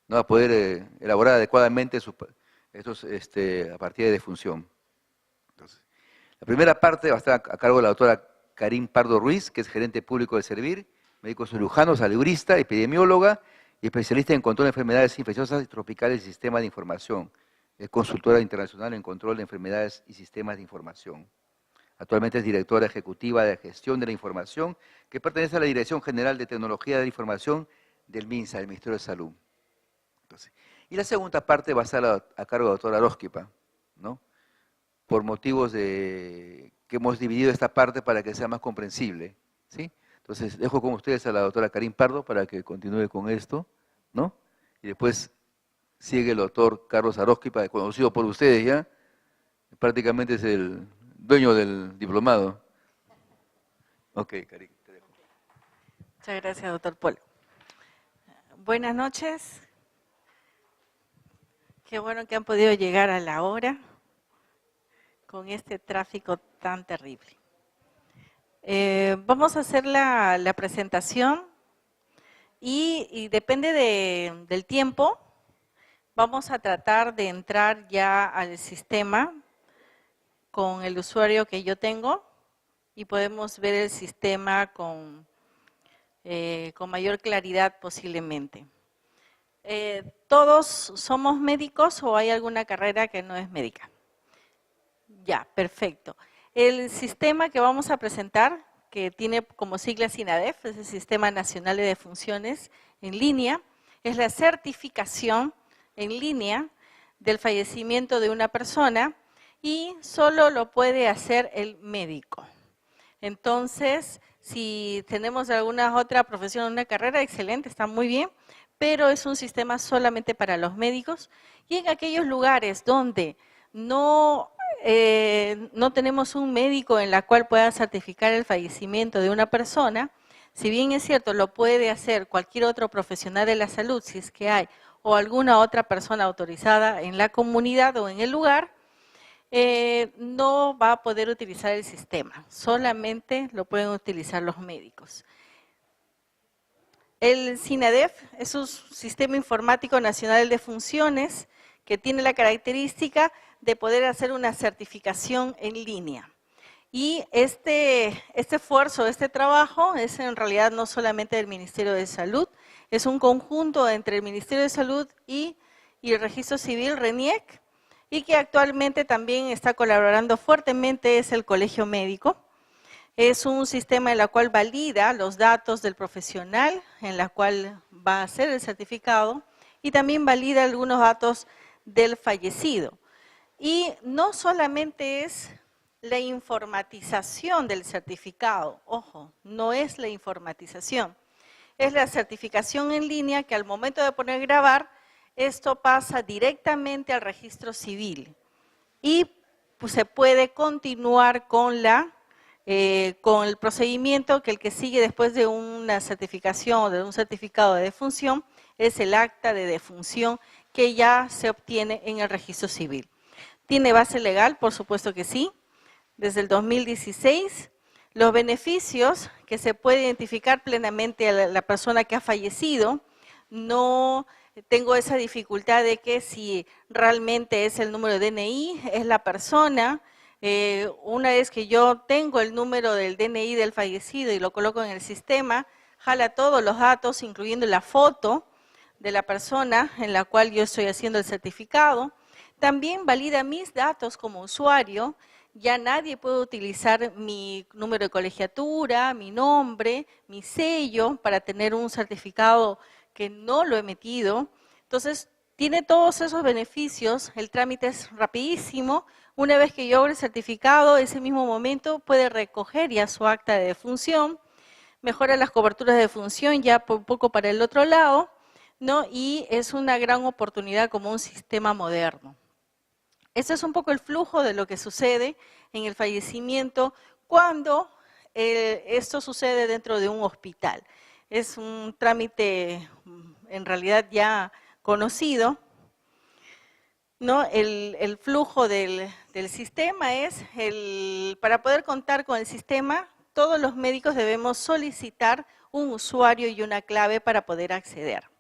no va a poder elaborar adecuadamente estos a partir de defunción. Entonces, la primera parte va a estar a cargo de la doctora Karim Pardo Ruiz, que es gerente público del Servir, médico cirujano, salubrista, epidemióloga y especialista en control de enfermedades infecciosas y tropicales y sistemas de información. Es consultora internacional en control de enfermedades y sistemas de información. Actualmente es directora ejecutiva de gestión de la información, que pertenece a la Dirección General de Tecnología de la Información del MINSA, del Ministerio de Salud. Entonces, y la segunda parte va a estar a cargo de la doctora Arósquipa, ¿no? Por motivos de que hemos dividido esta parte para que sea más comprensible, ¿sí? Entonces, dejo con ustedes a la doctora Karim Pardo para que continúe con esto, ¿no? Y después sigue el doctor Carlos Arósquipa, conocido por ustedes ya, prácticamente es el dueño del diplomado. Ok, Karim, te dejo. Muchas gracias, doctor Polo. Buenas noches. Qué bueno que han podido llegar a la hora con este tráfico tan terrible. Vamos a hacer la presentación y depende del tiempo, vamos a tratar de entrar ya al sistema con el usuario que yo tengo y podemos ver el sistema con mayor claridad posiblemente. ¿Todos somos médicos o hay alguna carrera que no es médica? Ya, perfecto. El sistema que vamos a presentar, que tiene como sigla SINADEF, es el Sistema Nacional de Defunciones en línea, es la certificación en línea del fallecimiento de una persona y solo lo puede hacer el médico. Entonces, si tenemos alguna otra profesión, una carrera, excelente, está muy bien, pero es un sistema solamente para los médicos y en aquellos lugares donde no tenemos un médico en la cual pueda certificar el fallecimiento de una persona, si bien es cierto, lo puede hacer cualquier otro profesional de la salud, si es que hay, o alguna otra persona autorizada en la comunidad o en el lugar, no va a poder utilizar el sistema, solamente lo pueden utilizar los médicos. El SINADEF es un sistema informático nacional de funciones que tiene la característica de poder hacer una certificación en línea. Y este esfuerzo, este trabajo es en realidad no solamente del Ministerio de Salud, es un conjunto entre el Ministerio de Salud y el Registro Civil, RENIEC, y que actualmente también está colaborando fuertemente es el Colegio Médico. Es un sistema en el cual valida los datos del profesional, en la cual va a hacer el certificado, y también valida algunos datos del fallecido. Y no solamente es la informatización del certificado, ojo, no es la informatización, es la certificación en línea que al momento de poner grabar, esto pasa directamente al registro civil y pues, se puede continuar con el procedimiento que el que sigue después de una certificación o de un certificado de defunción es el acta de defunción que ya se obtiene en el registro civil. ¿Tiene base legal? Por supuesto que sí. Desde el 2016, los beneficios que se puede identificar plenamente a la persona que ha fallecido, no tengo esa dificultad de que si realmente es el número de DNI, es la persona. Una vez que yo tengo el número del DNI del fallecido y lo coloco en el sistema, jala todos los datos, incluyendo la foto de la persona en la cual yo estoy haciendo el certificado. También valida mis datos como usuario. Ya nadie puede utilizar mi número de colegiatura, mi nombre, mi sello para tener un certificado que no lo he metido. Entonces, tiene todos esos beneficios, el trámite es rapidísimo. Una vez que yo hago el certificado, ese mismo momento puede recoger ya su acta de defunción, mejora las coberturas de defunción ya un poco para el otro lado, ¿no? Y es una gran oportunidad como un sistema moderno. Este es un poco el flujo de lo que sucede en el fallecimiento cuando esto sucede dentro de un hospital. Es un trámite en realidad ya conocido, ¿no? El flujo del sistema es, para poder contar con el sistema, todos los médicos debemos solicitar un usuario y una clave para poder acceder.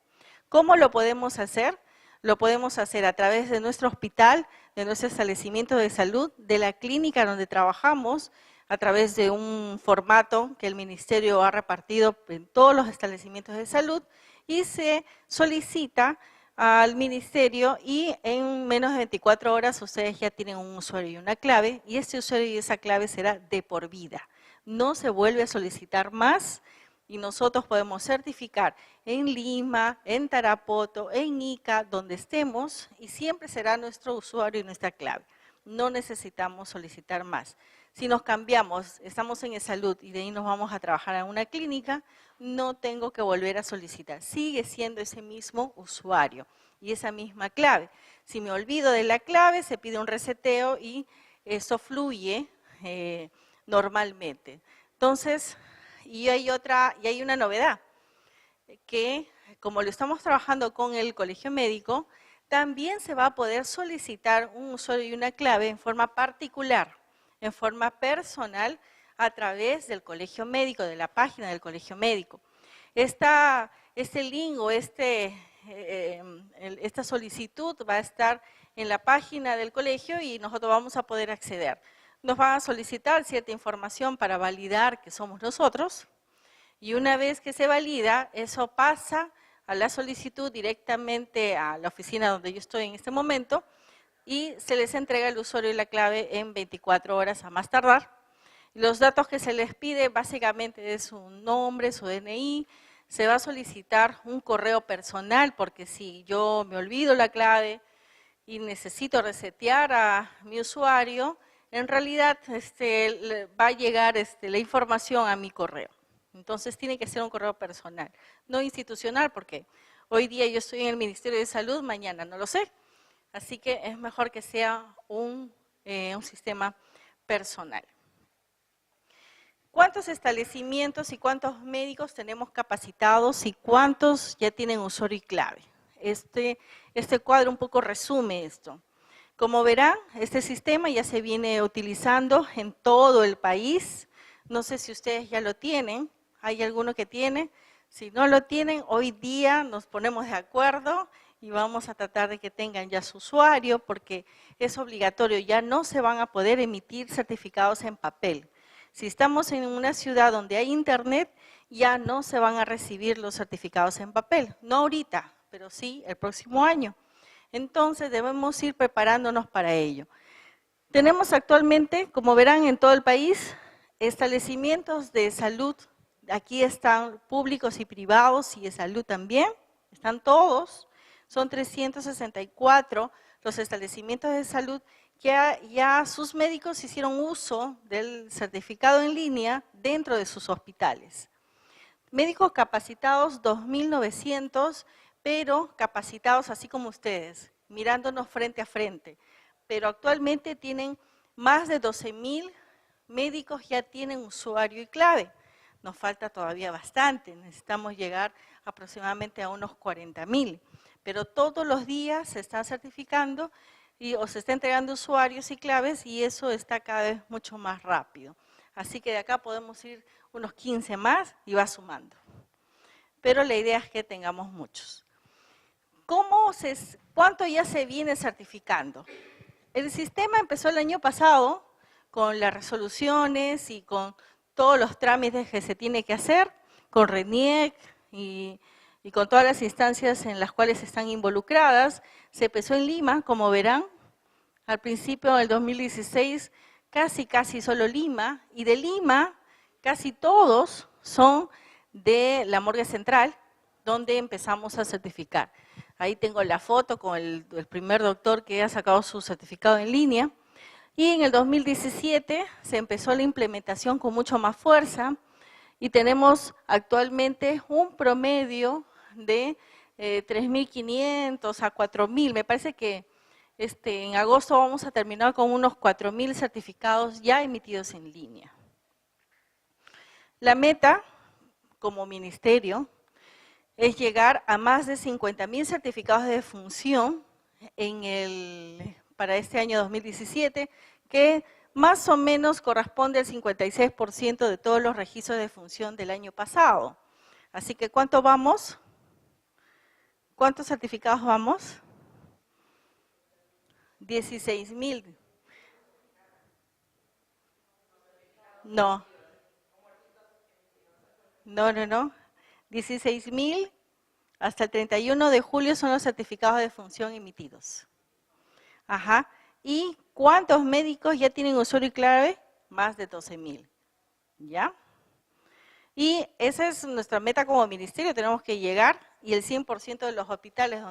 ¿Cómo lo podemos hacer? Lo podemos hacer a través de nuestro hospital, de nuestro establecimiento de salud, de la clínica donde trabajamos, a través de un formato que el Ministerio ha repartido en todos los establecimientos de salud y se solicita al Ministerio y en menos de 24 horas ustedes ya tienen un usuario y una clave y ese usuario y esa clave será de por vida. No se vuelve a solicitar más y nosotros podemos certificar en Lima, en Tarapoto, en Ica, donde estemos y siempre será nuestro usuario y nuestra clave. No necesitamos solicitar más. Si nos cambiamos, estamos en salud y de ahí nos vamos a trabajar en una clínica, no tengo que volver a solicitar. Sigue siendo ese mismo usuario y esa misma clave. Si me olvido de la clave, se pide un reseteo y eso fluye normalmente. Entonces, y hay una novedad, que como lo estamos trabajando con el Colegio Médico, también se va a poder solicitar un usuario y una clave en forma particular, en forma personal, a través del Colegio Médico, de la página del Colegio Médico. Este link o esta solicitud va a estar en la página del colegio y nosotros vamos a poder acceder. Nos van a solicitar cierta información para validar que somos nosotros y una vez que se valida, eso pasa a la solicitud directamente a la oficina donde yo estoy en este momento y se les entrega el usuario y la clave en 24 horas a más tardar. Los datos que se les pide básicamente es su nombre, su DNI, se va a solicitar un correo personal porque si yo me olvido la clave y necesito resetear a mi usuario, en realidad va a llegar la información a mi correo. Entonces tiene que ser un correo personal, no institucional, porque hoy día yo estoy en el Ministerio de Salud, mañana no lo sé. Así que es mejor que sea un sistema personal. ¿Cuántos establecimientos y cuántos médicos tenemos capacitados y cuántos ya tienen usuario y clave? Este cuadro un poco resume esto. Como verán, este sistema ya se viene utilizando en todo el país. No sé si ustedes ya lo tienen. ¿Hay alguno que tiene? Si no lo tienen, hoy día nos ponemos de acuerdo y vamos a tratar de que tengan ya su usuario porque es obligatorio. Ya no se van a poder emitir certificados en papel. Si estamos en una ciudad donde hay internet, ya no se van a recibir los certificados en papel. No ahorita, pero sí el próximo año. Entonces debemos ir preparándonos para ello. Tenemos actualmente, como verán en todo el país, establecimientos de salud. Aquí están públicos y privados y de salud también, están todos. Son 364 los establecimientos de salud que ya sus médicos hicieron uso del certificado en línea dentro de sus hospitales. Médicos capacitados 2.900, pero capacitados así como ustedes, mirándonos frente a frente. Pero actualmente tienen más de 12.000 médicos ya tienen usuario y clave. Nos falta todavía bastante, necesitamos llegar aproximadamente a unos 40.000. Pero todos los días se está certificando o se está entregando usuarios y claves y eso está cada vez mucho más rápido. Así que de acá podemos ir unos 15 más y va sumando. Pero la idea es que tengamos muchos. ¿Cuánto ya se viene certificando? El sistema empezó el año pasado con las resoluciones y con todos los trámites que se tiene que hacer, con RENIEC y con todas las instancias en las cuales están involucradas. Se empezó en Lima, como verán, al principio del 2016, casi solo Lima, y de Lima casi todos son de la morgue central, donde empezamos a certificar. Ahí tengo la foto con el primer doctor que ha sacado su certificado en línea. Y en el 2017 se empezó la implementación con mucho más fuerza y tenemos actualmente un promedio de 3.500 a 4.000. Me parece que en agosto vamos a terminar con unos 4.000 certificados ya emitidos en línea. La meta, como ministerio, es llegar a más de 50.000 certificados de defunción para este año 2017, que más o menos corresponde al 56% de todos los registros de defunción del año pasado. Así que, ¿cuánto vamos? ¿Cuántos certificados vamos? 16.000. No, no. 16.000 hasta el 31 de julio son los certificados de función emitidos. Ajá. ¿Y cuántos médicos ya tienen usuario y clave? Más de 12.000. ¿Ya? Y esa es nuestra meta como ministerio, tenemos que llegar y el 100% de los hospitales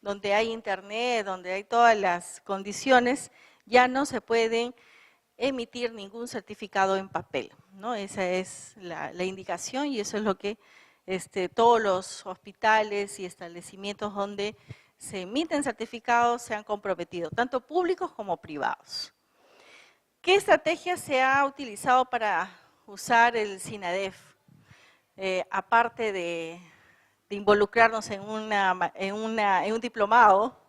donde hay internet, donde hay todas las condiciones, ya no se pueden emitir ningún certificado en papel, ¿no? Esa es la indicación y eso es lo que todos los hospitales y establecimientos donde se emiten certificados se han comprometido, tanto públicos como privados. ¿Qué estrategia se ha utilizado para usar el SINADEF? Aparte de involucrarnos en un diplomado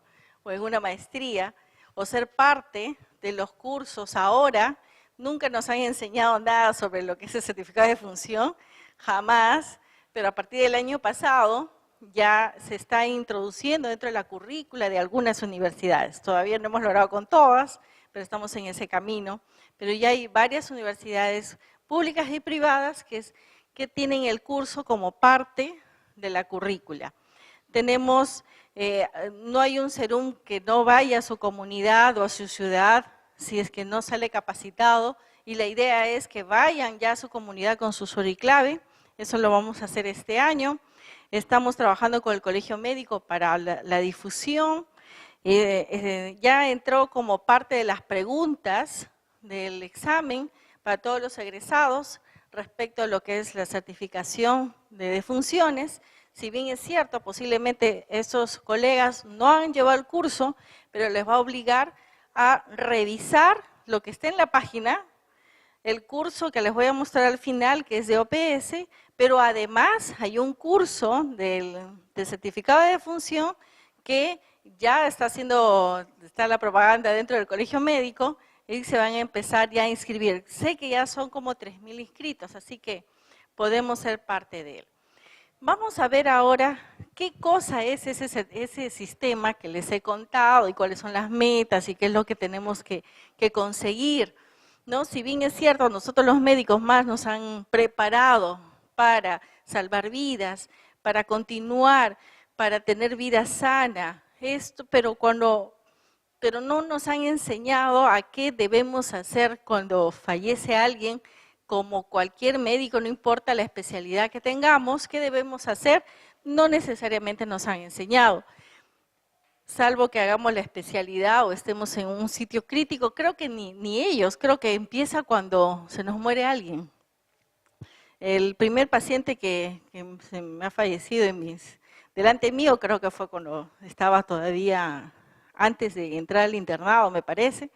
o en una maestría, o ser parte de los cursos ahora, nunca nos han enseñado nada sobre lo que es el certificado de función, jamás, pero a partir del año pasado ya se está introduciendo dentro de la currícula de algunas universidades. Todavía no hemos logrado con todas, pero estamos en ese camino. Pero ya hay varias universidades públicas y privadas que tienen el curso como parte de la currícula. Tenemos, no hay un SERUM que no vaya a su comunidad o a su ciudad si es que no sale capacitado, y la idea es que vayan ya a su comunidad con su usuario y clave. Eso lo vamos a hacer este año. Estamos trabajando con el Colegio Médico para la difusión. Ya entró como parte de las preguntas del examen para todos los egresados respecto a lo que es la certificación de defunciones. Si bien es cierto, posiblemente esos colegas no han llevado el curso, pero les va a obligar a revisar lo que está en la página, el curso que les voy a mostrar al final, que es de OPS, pero además hay un curso del certificado de defunción que ya está la propaganda dentro del Colegio Médico y se van a empezar ya a inscribir. Sé que ya son como 3.000 inscritos, así que podemos ser parte de él. Vamos a ver ahora qué cosa es ese sistema que les he contado y cuáles son las metas y qué es lo que tenemos que conseguir, ¿no? Si bien es cierto, nosotros los médicos más nos han preparado para salvar vidas, para continuar, para tener vida sana, pero no nos han enseñado a qué debemos hacer cuando fallece alguien. Como cualquier médico, no importa la especialidad que tengamos, ¿qué debemos hacer? No necesariamente nos han enseñado. Salvo que hagamos la especialidad o estemos en un sitio crítico, creo que ni ellos, creo que empieza cuando se nos muere alguien. El primer paciente que se me ha fallecido delante mío, creo que fue cuando estaba todavía antes de entrar al internado, me parece,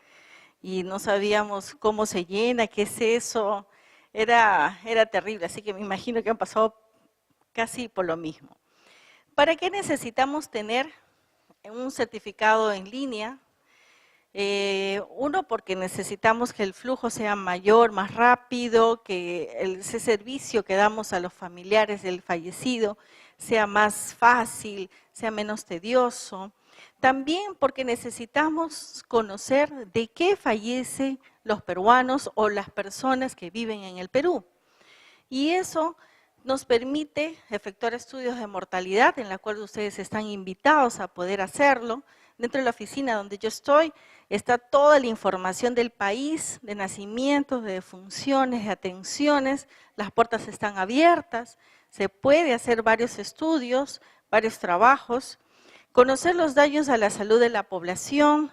y no sabíamos cómo se llena, qué es eso. Era terrible, así que me imagino que han pasado casi por lo mismo. ¿Para qué necesitamos tener un certificado en línea? Uno, porque necesitamos que el flujo sea mayor, más rápido, que ese servicio que damos a los familiares del fallecido sea más fácil, sea menos tedioso. También porque necesitamos conocer de qué fallecen los peruanos o las personas que viven en el Perú. Y eso nos permite efectuar estudios de mortalidad, en la cual ustedes están invitados a poder hacerlo. Dentro de la oficina donde yo estoy está toda la información del país, de nacimientos, de defunciones, de atenciones. Las puertas están abiertas, se puede hacer varios estudios, varios trabajos. Conocer los daños a la salud de la población,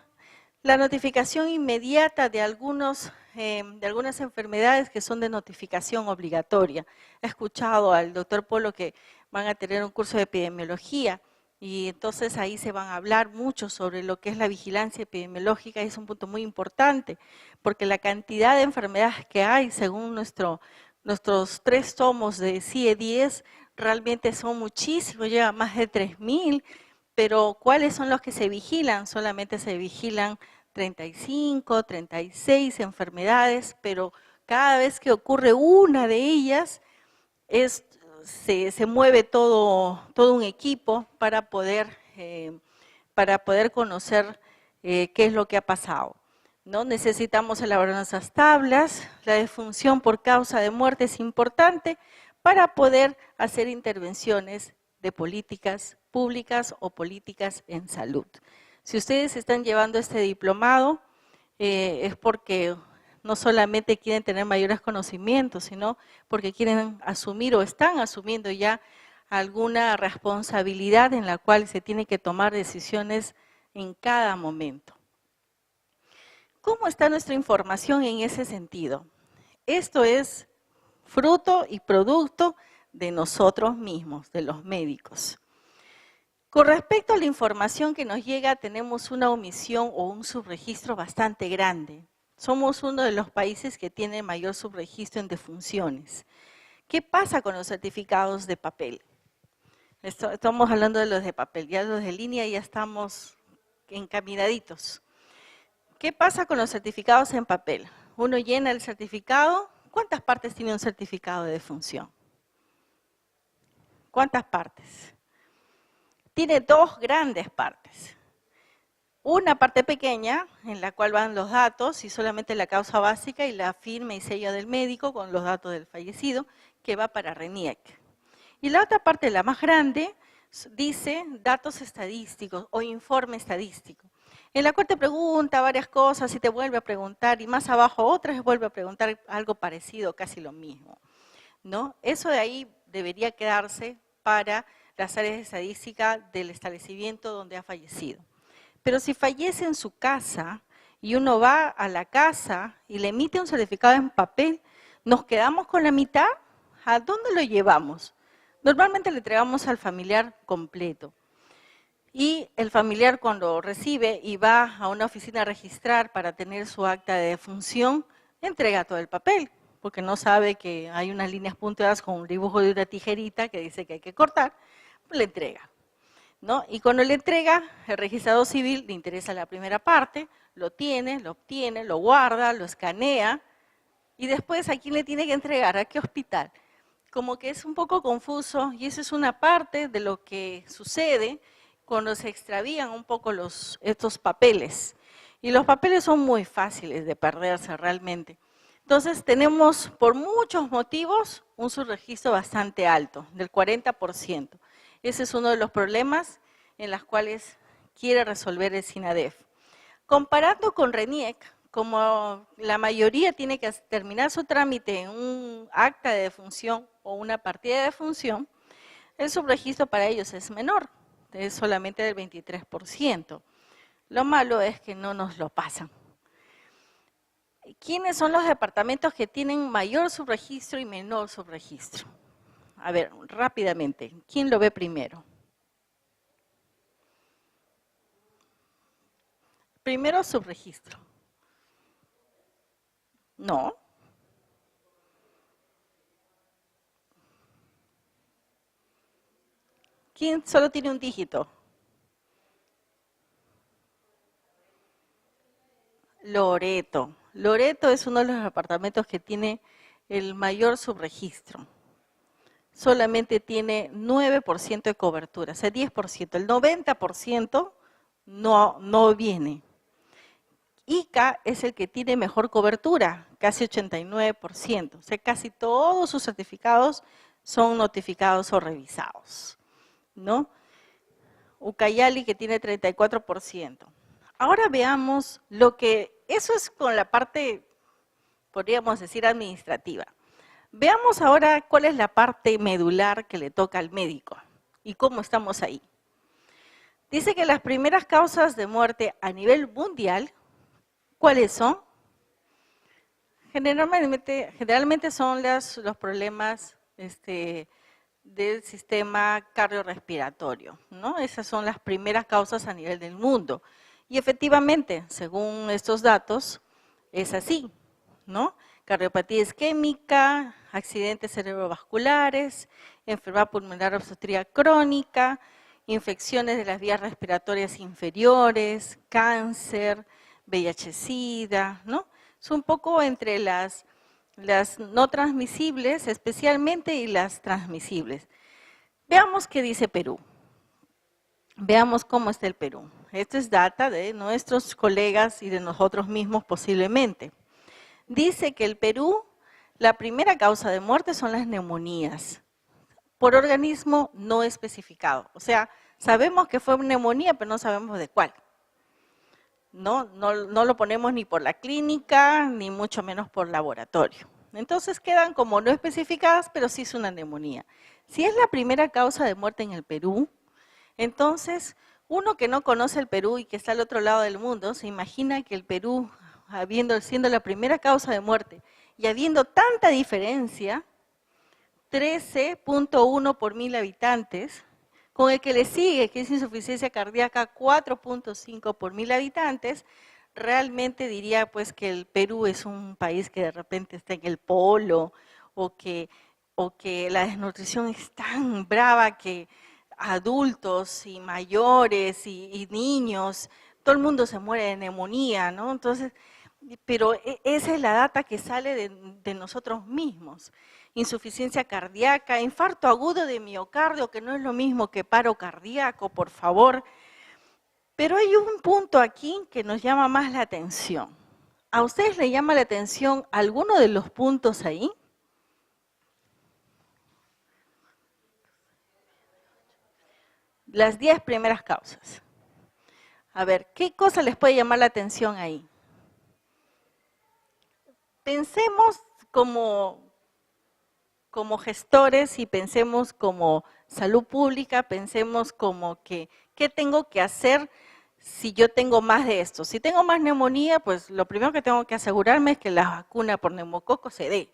la notificación inmediata de algunas enfermedades que son de notificación obligatoria. He escuchado al doctor Polo que van a tener un curso de epidemiología y entonces ahí se van a hablar mucho sobre lo que es la vigilancia epidemiológica y es un punto muy importante porque la cantidad de enfermedades que hay según nuestros 3 tomos de CIE-10 realmente son muchísimos, lleva más de 3.000. Pero ¿cuáles son los que se vigilan? Solamente se vigilan 35, 36 enfermedades, pero cada vez que ocurre una de ellas se mueve todo un equipo para poder conocer qué es lo que ha pasado, ¿no? Necesitamos elaborar nuestras tablas, la defunción por causa de muerte es importante para poder hacer intervenciones de políticas públicas o políticas en salud. Si ustedes están llevando este diplomado, es porque no solamente quieren tener mayores conocimientos, sino porque quieren asumir o están asumiendo ya alguna responsabilidad en la cual se tiene que tomar decisiones en cada momento. ¿Cómo está nuestra información en ese sentido? Esto es fruto y producto de nosotros mismos, de los médicos. Con respecto a la información que nos llega, tenemos una omisión o un subregistro bastante grande. Somos uno de los países que tiene mayor subregistro en defunciones. ¿Qué pasa con los certificados de papel? Estamos hablando de los de papel, ya los de línea ya estamos encaminaditos. ¿Qué pasa con los certificados en papel? Uno llena el certificado. ¿Cuántas partes tiene un certificado de defunción? ¿Cuántas partes? Tiene dos grandes partes. Una parte pequeña, en la cual van los datos y solamente la causa básica y la firma y sello del médico con los datos del fallecido, que va para RENIEC. Y la otra parte, la más grande, dice datos estadísticos o informe estadístico, en la cual te pregunta varias cosas y te vuelve a preguntar, y más abajo otras vuelve a preguntar algo parecido, casi lo mismo, ¿no? Eso de ahí debería quedarse para las áreas de estadística del establecimiento donde ha fallecido. Pero si fallece en su casa y uno va a la casa y le emite un certificado en papel, ¿nos quedamos con la mitad? ¿A dónde lo llevamos? Normalmente le entregamos al familiar completo. Y el familiar cuando recibe y va a una oficina a registrar para tener su acta de defunción, entrega todo el papel, porque no sabe que hay unas líneas punteadas con un dibujo de una tijerita que dice que hay que cortar, pues le entrega, ¿no? Y cuando le entrega, el registrador civil le interesa la primera parte, lo obtiene, lo guarda, lo escanea, y después ¿a quién le tiene que entregar? ¿A qué hospital? Como que es un poco confuso, y eso es una parte de lo que sucede cuando se extravían un poco estos papeles. Y los papeles son muy fáciles de perderse realmente. Entonces tenemos por muchos motivos un subregistro bastante alto, del 40%. Ese es uno de los problemas en los cuales quiere resolver el SINADEF. Comparando con RENIEC, como la mayoría tiene que terminar su trámite en un acta de defunción o una partida de defunción, el subregistro para ellos es menor, es solamente del 23%. Lo malo es que no nos lo pasan. ¿Quiénes son los departamentos que tienen mayor subregistro y menor subregistro? A ver, rápidamente, ¿quién lo ve primero? Primero, subregistro. No. ¿Quién solo tiene un dígito? Loreto. Loreto es uno de los departamentos que tiene el mayor subregistro. Solamente tiene 9% de cobertura, o sea, 10%. El 90% no viene. ICA es el que tiene mejor cobertura, casi 89%. O sea, casi todos sus certificados son notificados o revisados, ¿no? Ucayali, que tiene 34%. Ahora veamos eso es con la parte, podríamos decir, administrativa. Veamos ahora cuál es la parte medular que le toca al médico y cómo estamos ahí. Dice que las primeras causas de muerte a nivel mundial, ¿cuáles son? Generalmente son los problemas del sistema cardiorrespiratorio, ¿no? Esas son las primeras causas a nivel del mundo. Y efectivamente, según estos datos, es así, ¿no? Cardiopatía isquémica, accidentes cerebrovasculares, enfermedad pulmonar obstructiva crónica, infecciones de las vías respiratorias inferiores, cáncer, VIH-Sida, ¿no? Es un poco entre las las no transmisibles especialmente y las transmisibles. Veamos qué dice Perú. Veamos cómo está el Perú. Esto es data de nuestros colegas y de nosotros mismos posiblemente. Dice que el Perú, la primera causa de muerte son las neumonías, por organismo no especificado. O sea, sabemos que fue neumonía, pero no sabemos de cuál. No lo ponemos ni por la clínica, ni mucho menos por laboratorio. Entonces quedan como no especificadas, pero sí es una neumonía. Si es la primera causa de muerte en el Perú, entonces uno que no conoce el Perú y que está al otro lado del mundo, se imagina que el Perú, siendo la primera causa de muerte y habiendo tanta diferencia, 13.1 por 1000 habitantes, con el que le sigue, que es insuficiencia cardíaca, 4.5 por 1000 habitantes, realmente diría pues que el Perú es un país que de repente está en el polo, o que la desnutrición es tan brava que adultos y mayores y niños, todo el mundo se muere de neumonía, ¿no? Entonces, pero esa es la data que sale de nosotros mismos. Insuficiencia cardíaca, infarto agudo de miocardio, que no es lo mismo que paro cardíaco, por favor. Pero hay un punto aquí que nos llama más la atención. ¿A ustedes le llama la atención alguno de los puntos ahí? Las 10 primeras causas. A ver, ¿qué cosa les puede llamar la atención ahí? Pensemos como gestores y pensemos como salud pública, pensemos como que, ¿qué tengo que hacer si yo tengo más de esto? Si tengo más neumonía, pues lo primero que tengo que asegurarme es que la vacuna por neumococo se dé,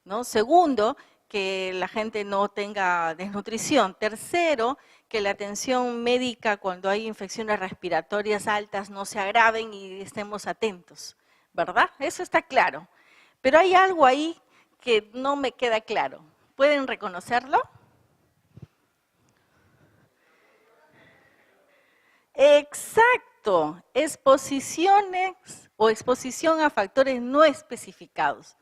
¿no? Segundo, que la gente no tenga desnutrición. Tercero, que la atención médica cuando hay infecciones respiratorias altas no se agraven y estemos atentos, ¿verdad? Eso está claro. Pero hay algo ahí que no me queda claro. ¿Pueden reconocerlo? Exacto, exposiciones o exposición a factores no especificados.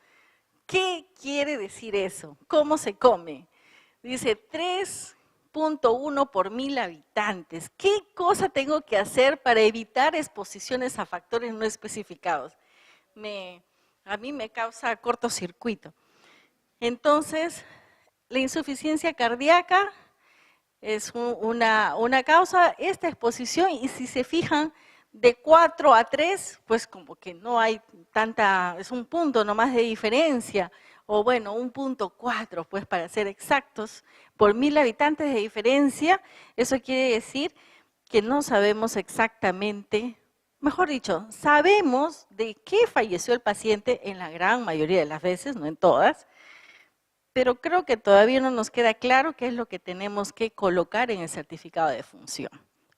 ¿Qué quiere decir eso? ¿Cómo se come? Dice 3.1 por 1000 habitantes. ¿Qué cosa tengo que hacer para evitar exposiciones a factores no especificados? A mí me causa cortocircuito. Entonces, la insuficiencia cardíaca es una causa, esta exposición, y si se fijan, de 4 a 3, pues como que no hay tanta, es un punto nomás de diferencia, o bueno, 1.4, pues para ser exactos, por 1000 habitantes de diferencia. Eso quiere decir que no sabemos exactamente, mejor dicho, sabemos de qué falleció el paciente en la gran mayoría de las veces, no en todas, pero creo que todavía no nos queda claro qué es lo que tenemos que colocar en el certificado de función,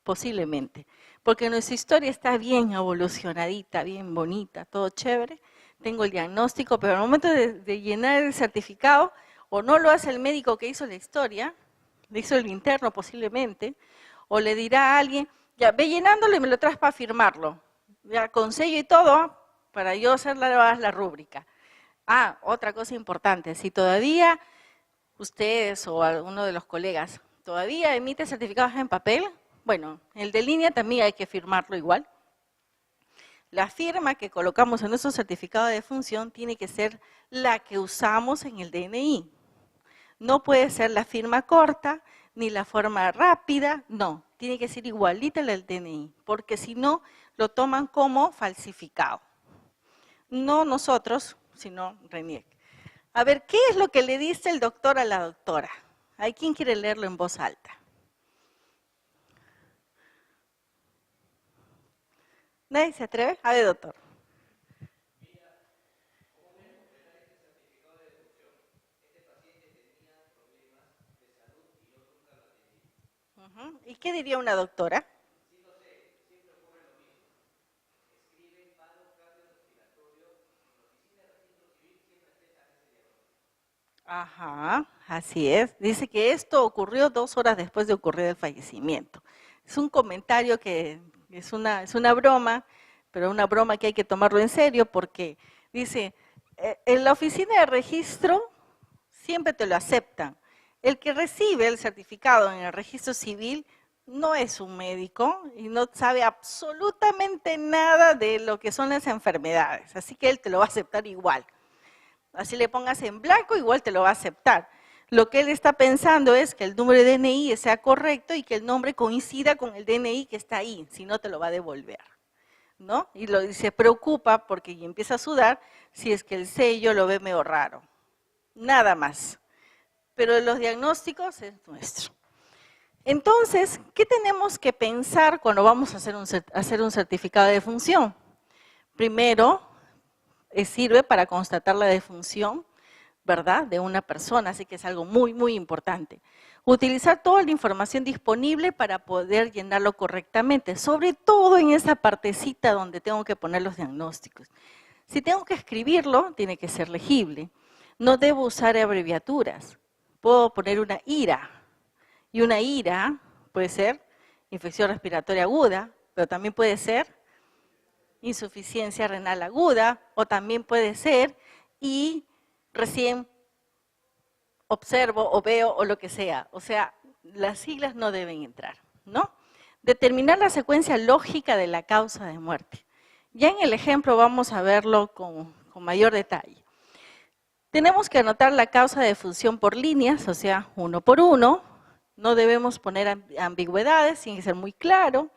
posiblemente, porque nuestra historia está bien evolucionadita, bien bonita, todo chévere, tengo el diagnóstico, pero al momento de llenar el certificado, o no lo hace el médico que hizo la historia, le hizo el interno posiblemente, o le dirá a alguien, ya, ve llenándolo y me lo traes para firmarlo, ya con sello y todo, para yo hacer la rúbrica. Ah, otra cosa importante, si todavía ustedes o alguno de los colegas todavía emite certificados en papel, bueno, el de línea también hay que firmarlo igual. La firma que colocamos en nuestro certificado de función tiene que ser la que usamos en el DNI. No puede ser la firma corta ni la forma rápida, no, tiene que ser igualita la del DNI, porque si no, lo toman como falsificado. No nosotros, sino RENIEC. A ver, ¿qué es lo que le dice el doctor a la doctora? ¿Hay quien quiere leerlo en voz alta? ¿Nadie se atreve? A ver, doctor. ¿Y qué diría una doctora? Ajá, así es. Dice que esto ocurrió 2 horas después de ocurrir el fallecimiento. Es un comentario que es una broma, pero una broma que hay que tomarlo en serio porque dice, En la oficina de registro siempre te lo aceptan. El que recibe el certificado en el registro civil no es un médico y no sabe absolutamente nada de lo que son las enfermedades, así que él te lo va a aceptar igual. Así le pongas en blanco, igual te lo va a aceptar. Lo que él está pensando es que el número de DNI sea correcto y que el nombre coincida con el DNI que está ahí, si no te lo va a devolver, ¿no? Y se preocupa porque y empieza a sudar si es que el sello lo ve medio raro. Nada más. Pero los diagnósticos es nuestro. Entonces, ¿qué tenemos que pensar cuando vamos a hacer un certificado de defunción? Primero, sirve para constatar la defunción, ¿verdad?, de una persona, así que es algo muy, muy importante. Utilizar toda la información disponible para poder llenarlo correctamente, sobre todo en esa partecita donde tengo que poner los diagnósticos. Si tengo que escribirlo, tiene que ser legible. No debo usar abreviaturas. Puedo poner una IRA, y una IRA puede ser infección respiratoria aguda, pero también puede ser insuficiencia renal aguda, o también puede ser y recién observo o veo o lo que sea. O sea, las siglas no deben entrar, ¿no? Determinar la secuencia lógica de la causa de muerte. Ya en el ejemplo vamos a verlo con mayor detalle. Tenemos que anotar la causa de defunción por líneas, o sea, uno por uno. No debemos poner ambigüedades, tiene que ser muy claro.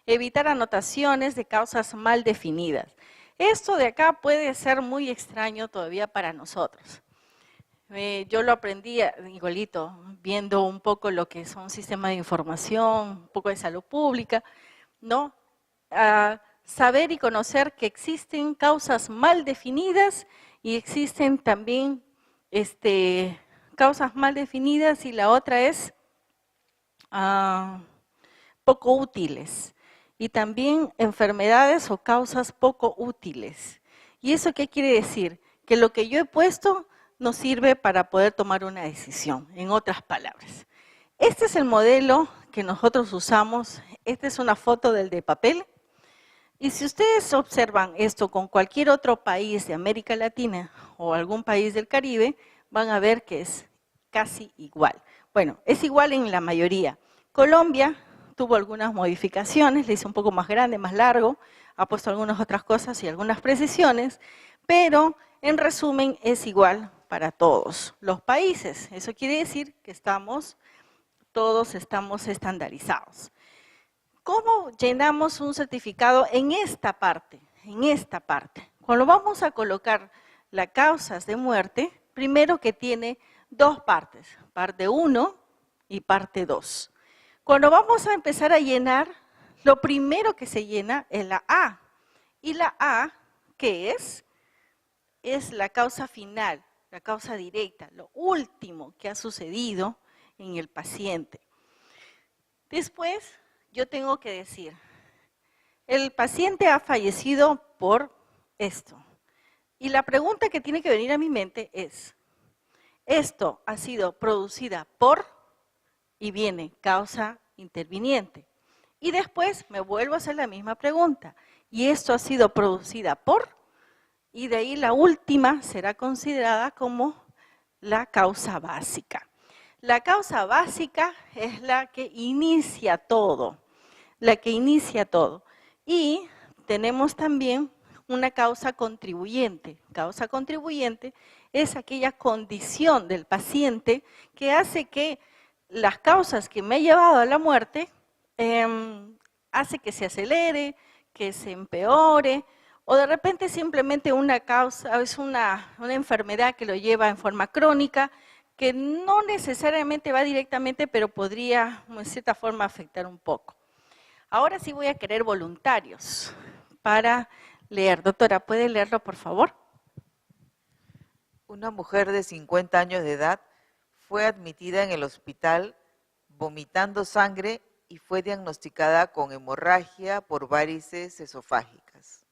Evitar anotaciones de causas mal definidas. Esto de acá puede ser muy extraño todavía para nosotros. Yo lo aprendí igualito, viendo un poco lo que son sistemas de información, un poco de salud pública, ¿no? Saber y conocer que existen causas mal definidas y existen también causas mal definidas, y la otra es poco útiles, y también enfermedades o causas poco útiles. ¿Y eso qué quiere decir? Que lo que yo he puesto no sirve para poder tomar una decisión, en otras palabras. Este es el modelo que nosotros usamos. Esta es una foto del de papel. Y si ustedes observan esto con cualquier otro país de América Latina o algún país del Caribe, van a ver que es casi igual. Bueno, es igual en la mayoría. Colombia tuvo algunas modificaciones, le hizo un poco más grande, más largo, ha puesto algunas otras cosas y algunas precisiones, pero en resumen es igual para todos los países. Eso quiere decir que todos estamos estandarizados. ¿Cómo llenamos un certificado en esta parte? En esta parte. Cuando vamos a colocar las causas de muerte, primero que tiene dos partes, parte 1 y parte 2. Cuando vamos a empezar a llenar, lo primero que se llena es la A. Y la A, ¿qué es? Es la causa final, la causa directa, lo último que ha sucedido en el paciente. Después, yo tengo que decir, el paciente ha fallecido por esto. Y la pregunta que tiene que venir a mi mente es, ¿esto ha sido producida por? Y viene causa interviniente. Y después me vuelvo a hacer la misma pregunta, ¿y esto ha sido producida por? Y de ahí la última será considerada como la causa básica. La causa básica es la que inicia todo, Y tenemos también una causa contribuyente. Causa contribuyente es aquella condición del paciente que hace que las causas que me han llevado a la muerte, hace que se acelere, que se empeore, o de repente simplemente una causa, es una enfermedad que lo lleva en forma crónica, que no necesariamente va directamente, pero podría, en cierta forma, afectar un poco. Ahora sí voy a querer voluntarios para leer. Doctora, ¿puede leerlo, por favor? Una mujer de 50 años de edad fue admitida en el hospital vomitando sangre y fue diagnosticada con hemorragia por varices esofágicas.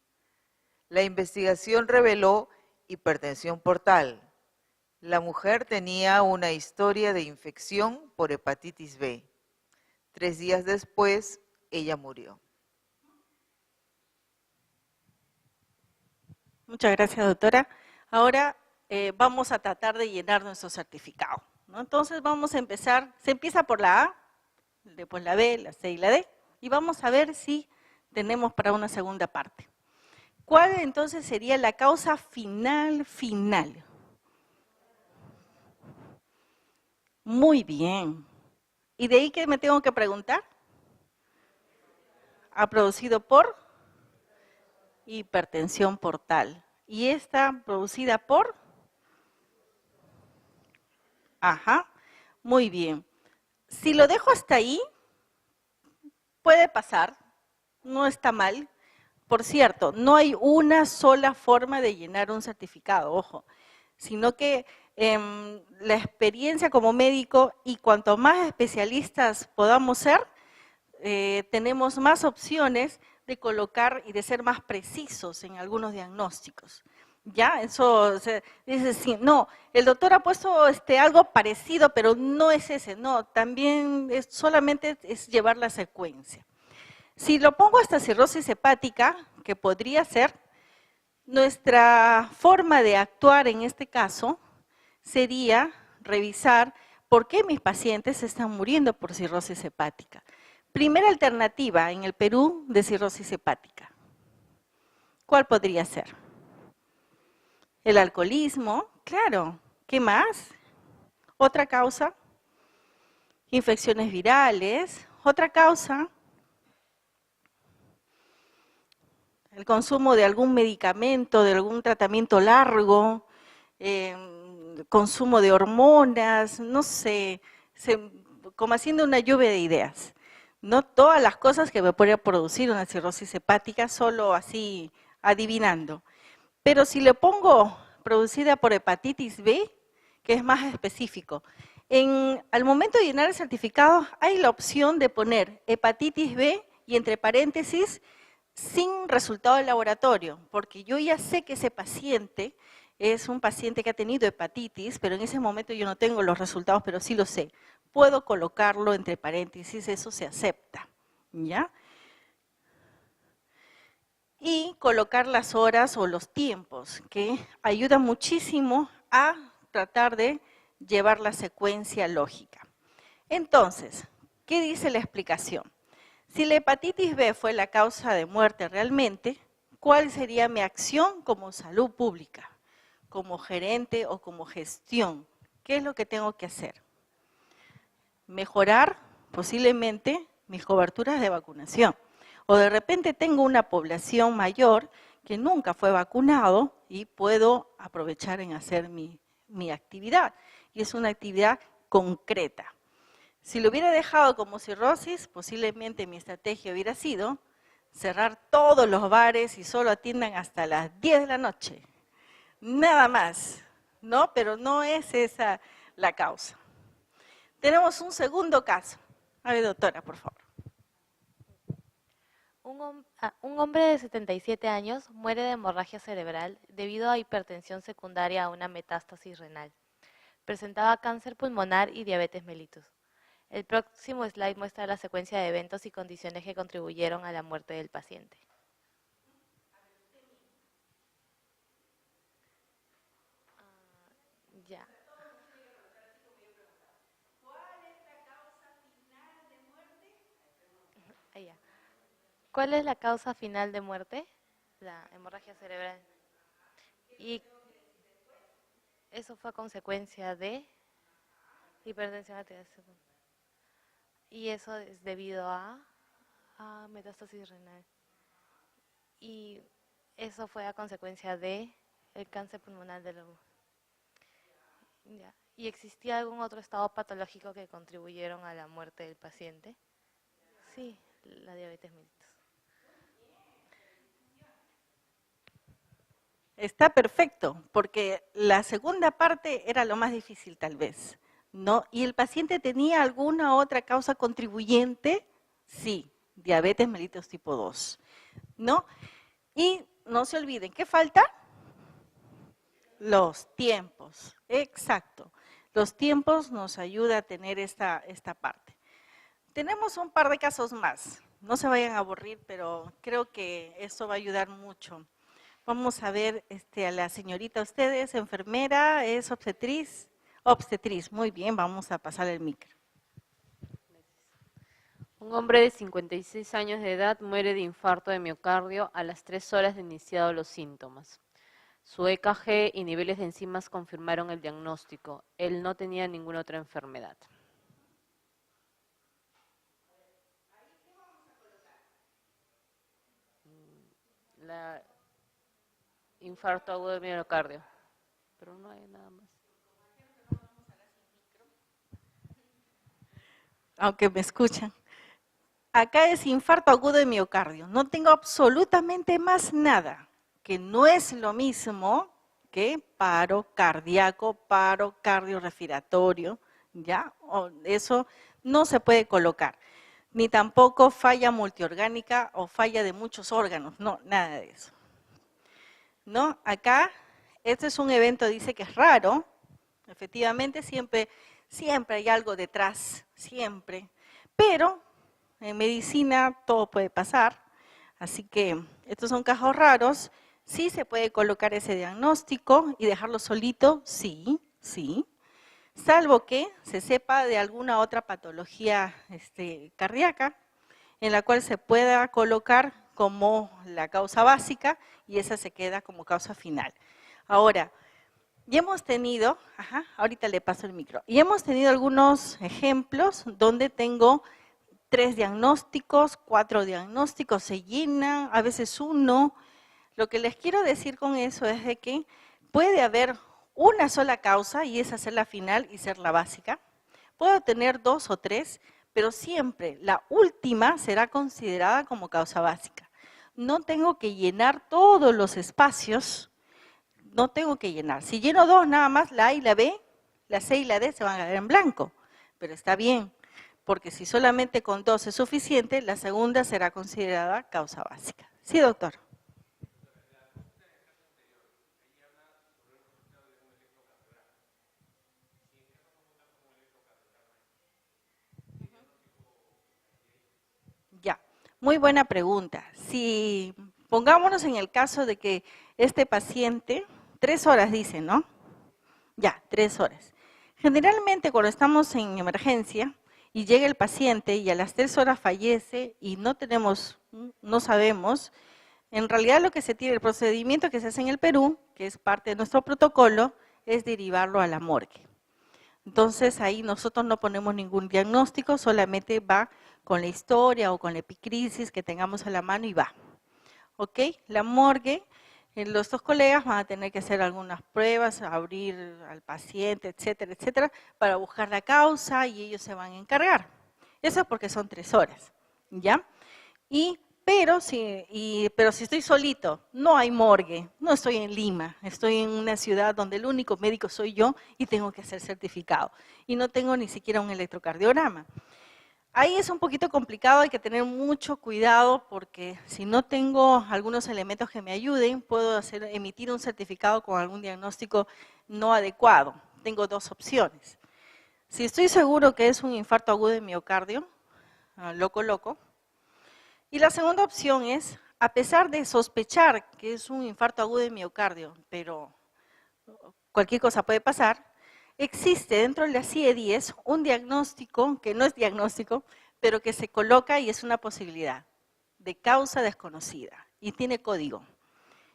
La investigación reveló hipertensión portal. La mujer tenía una historia de infección por hepatitis B. 3 días después, ella murió. Muchas gracias, doctora. Ahora vamos a tratar de llenar nuestro certificado, ¿no? Entonces vamos a empezar, se empieza por la A, después la B, la C y la D, y vamos a ver si tenemos para una segunda parte. ¿Cuál entonces sería la causa final? Muy bien. ¿Y de ahí qué me tengo que preguntar? ¿Ha producido por? Hipertensión portal. ¿Y esta producida por? Ajá, muy bien. Si lo dejo hasta ahí, puede pasar, no está mal. Por cierto, no hay una sola forma de llenar un certificado, ojo, sino que la experiencia como médico y cuanto más especialistas podamos ser, tenemos más opciones de colocar y de ser más precisos en algunos diagnósticos. ¿Ya? Eso, o sea, dice, sí, no, el doctor ha puesto algo parecido, pero no es ese, no, también solamente es llevar la secuencia. Si lo pongo hasta cirrosis hepática, que podría ser, nuestra forma de actuar en este caso sería revisar por qué mis pacientes están muriendo por cirrosis hepática. Primera alternativa en el Perú de cirrosis hepática. ¿Cuál podría ser? El alcoholismo, claro. ¿Qué más? Otra causa. Infecciones virales. Otra causa. El consumo de algún medicamento, de algún tratamiento largo, consumo de hormonas, no sé, como haciendo una lluvia de ideas. No todas las cosas que me puede producir una cirrosis hepática, solo así adivinando. Pero si le pongo producida por hepatitis B, que es más específico, al momento de llenar el certificado hay la opción de poner hepatitis B y entre paréntesis sin resultado de laboratorio, porque yo ya sé que ese paciente es un paciente que ha tenido hepatitis, pero en ese momento yo no tengo los resultados, pero sí lo sé. Puedo colocarlo entre paréntesis, eso se acepta, ¿ya? Y colocar las horas o los tiempos, que ayuda muchísimo a tratar de llevar la secuencia lógica. Entonces, ¿qué dice la explicación? Si la hepatitis B fue la causa de muerte realmente, ¿cuál sería mi acción como salud pública, como gerente o como gestión? ¿Qué es lo que tengo que hacer? Mejorar posiblemente mis coberturas de vacunación. O de repente tengo una población mayor que nunca fue vacunado y puedo aprovechar en hacer mi actividad. Y es una actividad concreta. Si lo hubiera dejado como cirrosis, posiblemente mi estrategia hubiera sido cerrar todos los bares y solo atiendan hasta las 10 de la noche. Nada más, ¿no? Pero no es esa la causa. Tenemos un segundo caso. A ver, doctora, por favor. Un hombre de 77 años muere de hemorragia cerebral debido a hipertensión secundaria a una metástasis renal. Presentaba cáncer pulmonar y diabetes mellitus. El próximo slide muestra la secuencia de eventos y condiciones que contribuyeron a la muerte del paciente. Ya. ¿Cuál es la causa final de muerte? La hemorragia cerebral. Y eso fue a consecuencia de hipertensión arterial secundaria. Y eso es debido a metástasis renal. Y eso fue a consecuencia de el cáncer pulmonar de los... Ya. ¿Y existía algún otro estado patológico que contribuyeron a la muerte del paciente? Sí, la diabetes mellitus. Está perfecto, porque la segunda parte era lo más difícil tal vez, ¿no? ¿Y el paciente tenía alguna otra causa contribuyente? Sí, diabetes mellitus tipo 2, ¿no? Y no se olviden, ¿qué falta? Los tiempos, exacto. Los tiempos nos ayudan a tener esta parte. Tenemos un par de casos más, no se vayan a aburrir, pero creo que esto va a ayudar mucho. Vamos a ver a la señorita, ¿usted es enfermera, es obstetriz? Obstetriz, muy bien, vamos a pasar el micro. Un hombre de 56 años de edad muere de infarto de miocardio a las 3 horas de iniciados los síntomas. Su EKG y niveles de enzimas confirmaron el diagnóstico. Él no tenía ninguna otra enfermedad. Infarto agudo de miocardio. Pero no hay nada más. Aunque me escuchan. Acá es infarto agudo de miocardio. No tengo absolutamente más nada, que no es lo mismo que paro cardíaco, paro cardiorrespiratorio, ¿ya? Eso no se puede colocar. Ni tampoco falla multiorgánica o falla de muchos órganos, no, nada de eso. ¿No? Acá, este es un evento, dice que es raro, efectivamente siempre hay algo detrás, siempre, pero en medicina todo puede pasar, así que estos son casos raros. Sí se puede colocar ese diagnóstico y dejarlo solito, sí, salvo que se sepa de alguna otra patología cardíaca en la cual se pueda colocar como la causa básica y esa se queda como causa final. Ahora, ya hemos tenido, ahorita le paso el micro, y hemos tenido algunos ejemplos donde tengo 3 diagnósticos, 4 diagnósticos, se llenan, a veces 1. Lo que les quiero decir con eso es de que puede haber una sola causa y esa ser la final y ser la básica. Puedo tener 2 o 3, pero siempre la última será considerada como causa básica. No tengo que llenar todos los espacios, no tengo que llenar. Si lleno 2 nada más, la A y la B, la C y la D se van a quedar en blanco, pero está bien, porque si solamente con 2 es suficiente, la segunda será considerada causa básica. Sí, doctor. Ya, muy buena pregunta. Si pongámonos en el caso de que este paciente, 3 horas dice, ¿no? Ya, 3 horas. Generalmente cuando estamos en emergencia y llega el paciente y a las 3 horas fallece y no sabemos, en realidad lo que se tiene, el procedimiento que se hace en el Perú, que es parte de nuestro protocolo, es derivarlo a la morgue. Entonces ahí nosotros no ponemos ningún diagnóstico, solamente va con la historia o con la epicrisis que tengamos a la mano y va. ¿Ok? La morgue, estos colegas van a tener que hacer algunas pruebas, abrir al paciente, etcétera, etcétera, para buscar la causa y ellos se van a encargar. Eso es porque son 3 horas, ¿ya? Pero si estoy solito, no hay morgue, no estoy en Lima, estoy en una ciudad donde el único médico soy yo y tengo que hacer certificado. Y no tengo ni siquiera un electrocardiograma. Ahí es un poquito complicado, hay que tener mucho cuidado porque si no tengo algunos elementos que me ayuden, puedo emitir un certificado con algún diagnóstico no adecuado. Tengo 2 opciones. Si estoy seguro que es un infarto agudo de miocardio, lo coloco. Y la segunda opción es, a pesar de sospechar que es un infarto agudo de miocardio, pero cualquier cosa puede pasar, existe dentro de la CIE-10 un diagnóstico, que no es diagnóstico, pero que se coloca y es una posibilidad, de causa desconocida, y tiene código.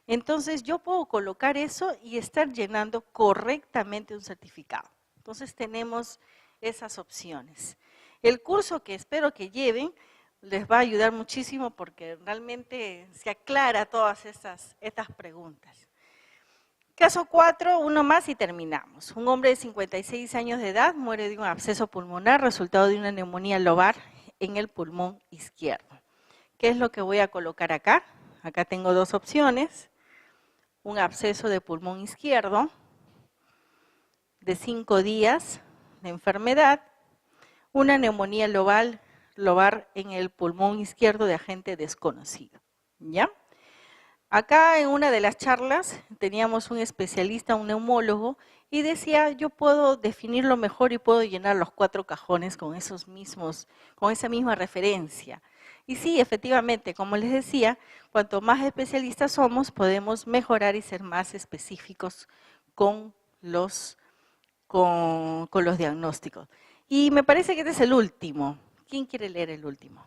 Entonces yo puedo colocar eso y estar llenando correctamente un certificado. Entonces tenemos esas opciones. El curso que espero que lleven les va a ayudar muchísimo porque realmente se aclara todas estas preguntas. Caso 4, uno más y terminamos. Un hombre de 56 años de edad muere de un absceso pulmonar resultado de una neumonía lobar en el pulmón izquierdo. ¿Qué es lo que voy a colocar acá? Acá tengo 2 opciones. Un absceso de pulmón izquierdo de 5 días de enfermedad, una neumonía lobar en el pulmón izquierdo de agente desconocido, ¿ya? Acá en una de las charlas teníamos un especialista, un neumólogo, y decía, yo puedo definirlo mejor y puedo llenar los 4 cajones con esa misma referencia. Y sí, efectivamente, como les decía, cuanto más especialistas somos, podemos mejorar y ser más específicos con los diagnósticos. Y me parece que este es el último. ¿Quién quiere leer el último?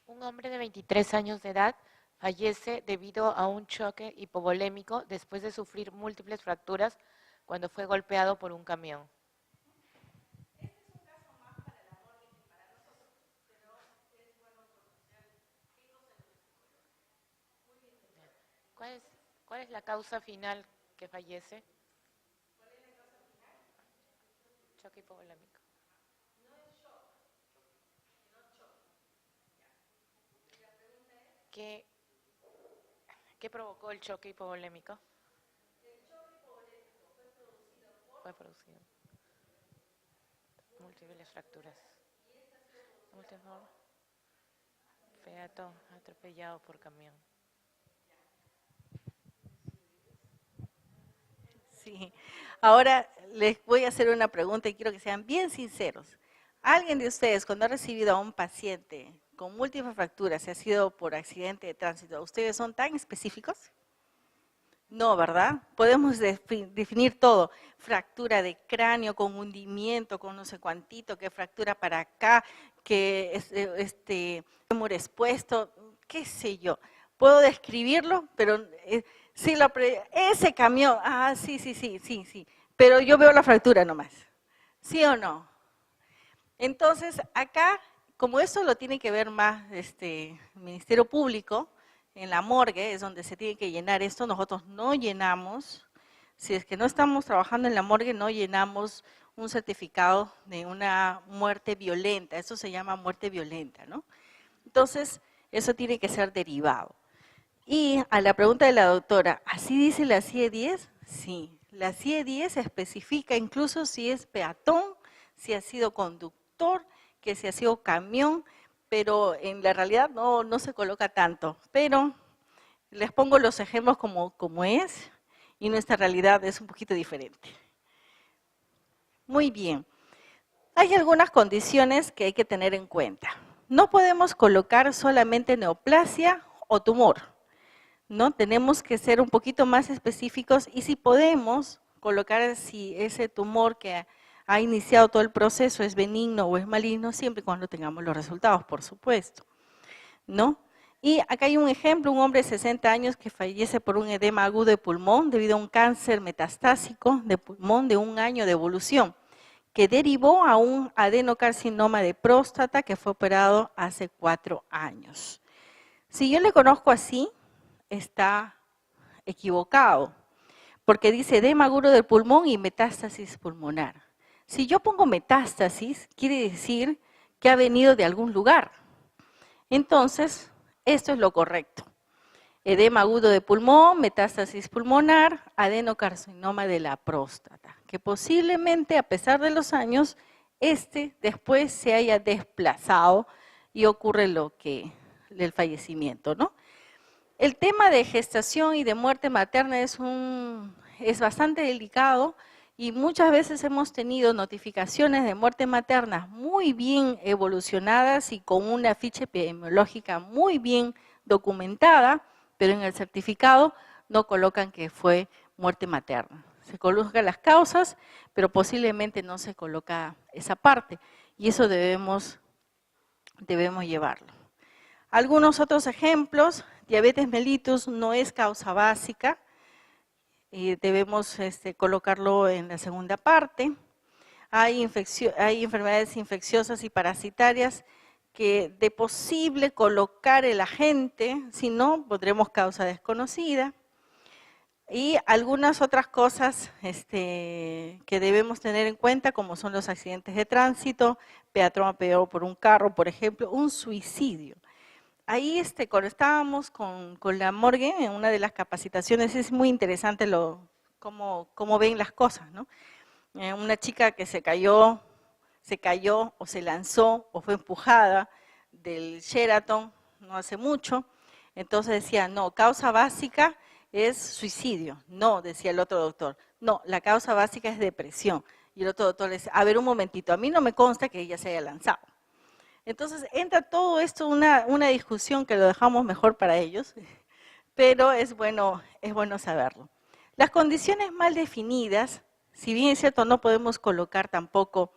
Un hombre de 23 años de edad fallece debido a un choque hipovolémico después de sufrir múltiples fracturas cuando fue golpeado por un camión. ¿Cuál es la causa final que fallece? Choque hipovolémico. ¿Qué provocó el choque hipovolémico? Fue producido. Múltiples fracturas. Feto atropellado por camión. Sí. Ahora les voy a hacer una pregunta y quiero que sean bien sinceros. ¿Alguien de ustedes, cuando ha recibido a un paciente con múltiples fracturas, si ha sido por accidente de tránsito, ustedes son tan específicos? No, ¿verdad? Podemos definir todo. Fractura de cráneo con hundimiento, con no sé cuantito, que fractura para acá, que fémur expuesto, qué sé yo. Puedo describirlo, pero sí, ese camión, sí. Pero yo veo la fractura nomás. ¿Sí o no? Entonces, acá, como eso lo tiene que ver más el Ministerio Público, en la morgue es donde se tiene que llenar esto, nosotros no llenamos, si es que no estamos trabajando en la morgue, no llenamos un certificado de una muerte violenta, eso se llama muerte violenta, ¿no? Entonces, eso tiene que ser derivado. Y a la pregunta de la doctora, ¿así dice la CIE 10? Sí, la CIE 10 especifica incluso si es peatón, si ha sido conductor, que si ha sido camión, pero en la realidad no se coloca tanto. Pero les pongo los ejemplos como es, y nuestra realidad es un poquito diferente. Muy bien. Hay algunas condiciones que hay que tener en cuenta. No podemos colocar solamente neoplasia o tumor, ¿no? Tenemos que ser un poquito más específicos y si podemos colocar si ese tumor que ha iniciado todo el proceso es benigno o es maligno, siempre y cuando tengamos los resultados, por supuesto, ¿no? Y acá hay un ejemplo, un hombre de 60 años que fallece por un edema agudo de pulmón debido a un cáncer metastásico de pulmón de 1 año de evolución, que derivó a un adenocarcinoma de próstata que fue operado hace 4 años. Si yo le conozco así, está equivocado, porque dice edema agudo del pulmón y metástasis pulmonar. Si yo pongo metástasis, quiere decir que ha venido de algún lugar. Entonces, esto es lo correcto. Edema agudo de pulmón, metástasis pulmonar, adenocarcinoma de la próstata, que posiblemente a pesar de los años, después se haya desplazado y ocurre el fallecimiento, ¿no? El tema de gestación y de muerte materna es bastante delicado y muchas veces hemos tenido notificaciones de muerte materna muy bien evolucionadas y con una ficha epidemiológica muy bien documentada, pero en el certificado no colocan que fue muerte materna. Se colocan las causas, pero posiblemente no se coloca esa parte y eso debemos llevarlo. Algunos otros ejemplos, diabetes mellitus no es causa básica, y debemos colocarlo en la segunda parte. Hay enfermedades infecciosas y parasitarias que de posible colocar el agente, si no, pondremos causa desconocida. Y algunas otras cosas que debemos tener en cuenta, como son los accidentes de tránsito, peatón atropellado por un carro, por ejemplo, un suicidio. Ahí cuando estábamos con la morgue, en una de las capacitaciones, es muy interesante cómo ven las cosas, ¿no? Una chica que se cayó o se lanzó o fue empujada del Sheraton no hace mucho, entonces decía, no, causa básica es suicidio. No, decía el otro doctor, no, la causa básica es depresión. Y el otro doctor le dice, a ver un momentito, a mí no me consta que ella se haya lanzado. Entonces entra todo esto una discusión que lo dejamos mejor para ellos, pero es bueno saberlo. Las condiciones mal definidas, si bien es cierto no podemos colocar tampoco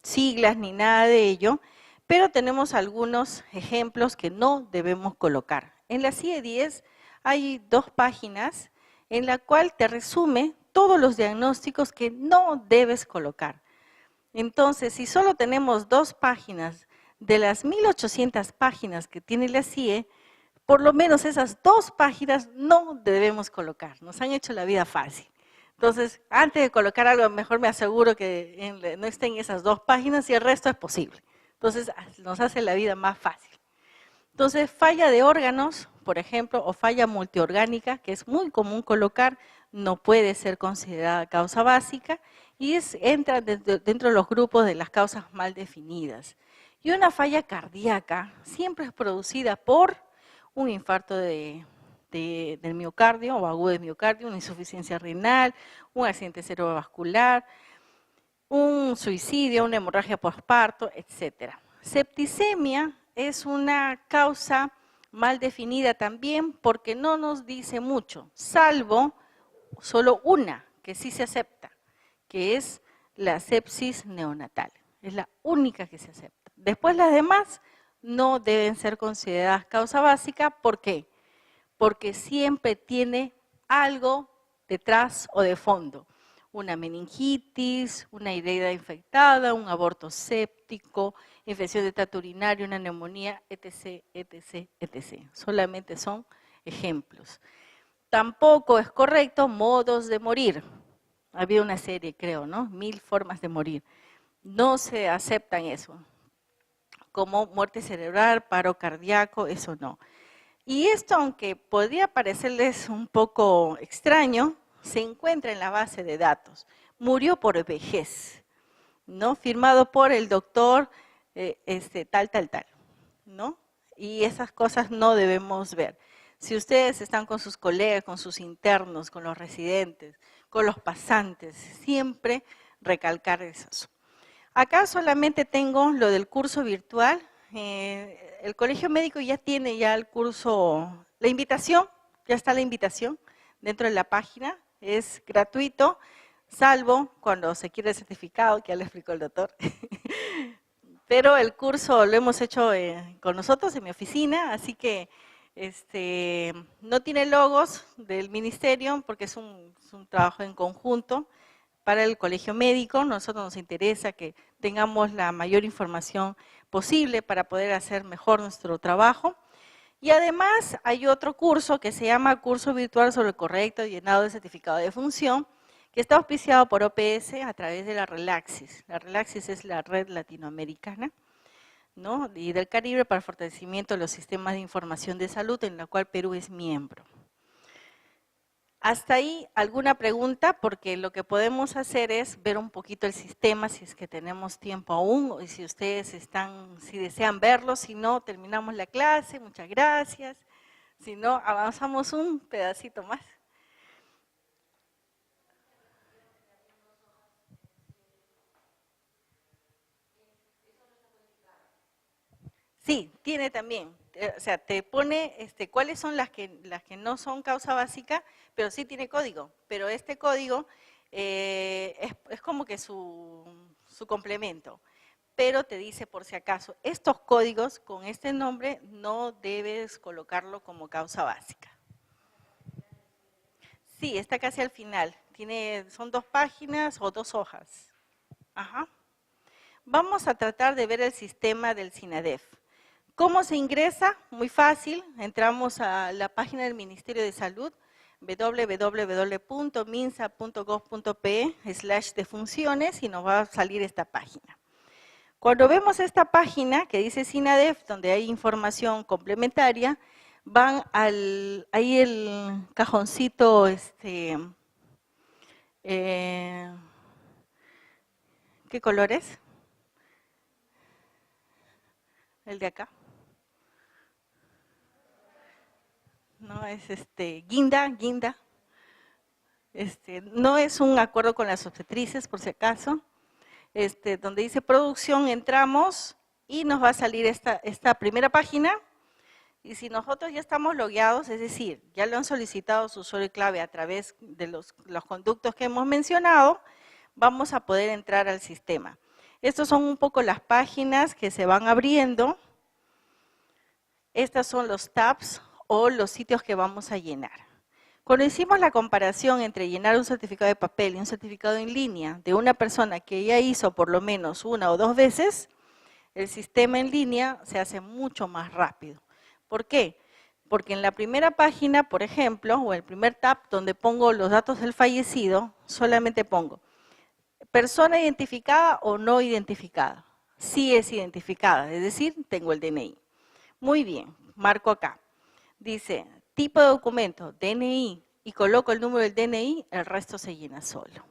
siglas ni nada de ello, pero tenemos algunos ejemplos que no debemos colocar. En la CIE 10 hay 2 páginas en la cual te resume todos los diagnósticos que no debes colocar. Entonces, si solo tenemos 2 páginas de las 1800 páginas que tiene la CIE, por lo menos esas 2 páginas no debemos colocar. Nos han hecho la vida fácil. Entonces, antes de colocar algo, mejor me aseguro que no estén esas 2 páginas y el resto es posible. Entonces, nos hace la vida más fácil. Entonces, falla de órganos, por ejemplo, o falla multiorgánica, que es muy común colocar, no puede ser considerada causa básica y entra dentro de los grupos de las causas mal definidas. Y una falla cardíaca siempre es producida por un infarto del miocardio o agudo de miocardio, una insuficiencia renal, un accidente cerebrovascular, un suicidio, una hemorragia postparto, etc. Septicemia es una causa mal definida también porque no nos dice mucho, salvo solo una que sí se acepta, que es la sepsis neonatal. Es la única que se acepta. Después las demás no deben ser consideradas causa básica. ¿Por qué? Porque siempre tiene algo detrás o de fondo. Una meningitis, una herida infectada, un aborto séptico, infección de tracto urinario, una neumonía, etc., etc., etc. Solamente son ejemplos. Tampoco es correcto modos de morir. Había una serie, creo, ¿no? 1000 formas de morir. No se aceptan eso. Como muerte cerebral, paro cardíaco, eso no. Y esto, aunque podría parecerles un poco extraño, se encuentra en la base de datos. Murió por vejez, ¿no? Firmado por el doctor tal, ¿no? Y esas cosas no debemos ver. Si ustedes están con sus colegas, con sus internos, con los residentes, con los pasantes, siempre recalcar eso. Acá solamente tengo lo del curso virtual. El Colegio Médico ya tiene el curso, la invitación, ya está la invitación dentro de la página, es gratuito, salvo cuando se quiere el certificado, que ya le explicó el doctor. Pero el curso lo hemos hecho con nosotros en mi oficina, así que no tiene logos del ministerio porque es un trabajo en conjunto para el Colegio Médico. Nosotros nos interesa que tengamos la mayor información posible para poder hacer mejor nuestro trabajo. Y además hay otro curso que se llama Curso Virtual sobre el correcto llenado de certificado de función, que está auspiciado por OPS a través de la Relaxis. La Relaxis es la red latinoamericana, ¿no? Y del Caribe para el fortalecimiento de los sistemas de información de salud, en la cual Perú es miembro. Hasta ahí, ¿alguna pregunta? Porque lo que podemos hacer es ver un poquito el sistema, si es que tenemos tiempo aún, y si ustedes si desean verlo, si no, terminamos la clase, muchas gracias. Si no, avanzamos un pedacito más. Sí, tiene también, o sea, te pone cuáles son las que no son causa básica, pero sí tiene código, pero este código es como que su complemento, pero te dice por si acaso, estos códigos con este nombre no debes colocarlo como causa básica. Sí, está casi al final, son 2 páginas o 2 hojas. Ajá. Vamos a tratar de ver el sistema del SINADEF. ¿Cómo se ingresa? Muy fácil, entramos a la página del Ministerio de Salud, www.minsa.gov.pe/defunciones y nos va a salir esta página. Cuando vemos esta página que dice SINADEF, donde hay información complementaria, van ahí el cajoncito, ¿qué color es? El de acá. No, es guinda. No es un acuerdo con las obstetrices, por si acaso. Donde dice producción, entramos y nos va a salir esta primera página. Y si nosotros ya estamos logueados, es decir, ya lo han solicitado su usuario y clave a través de los conductos que hemos mencionado, vamos a poder entrar al sistema. Estas son un poco las páginas que se van abriendo. Estos son los tabs o los sitios que vamos a llenar. Cuando hicimos la comparación entre llenar un certificado de papel y un certificado en línea de una persona que ya hizo por lo menos 1 o 2 veces, el sistema en línea se hace mucho más rápido. ¿Por qué? Porque en la primera página, por ejemplo, o el primer tab donde pongo los datos del fallecido, solamente pongo persona identificada o no identificada. Sí es identificada, es decir, tengo el DNI. Muy bien, marco acá. Dice, tipo de documento, DNI, y coloco el número del DNI, el resto se llena solo.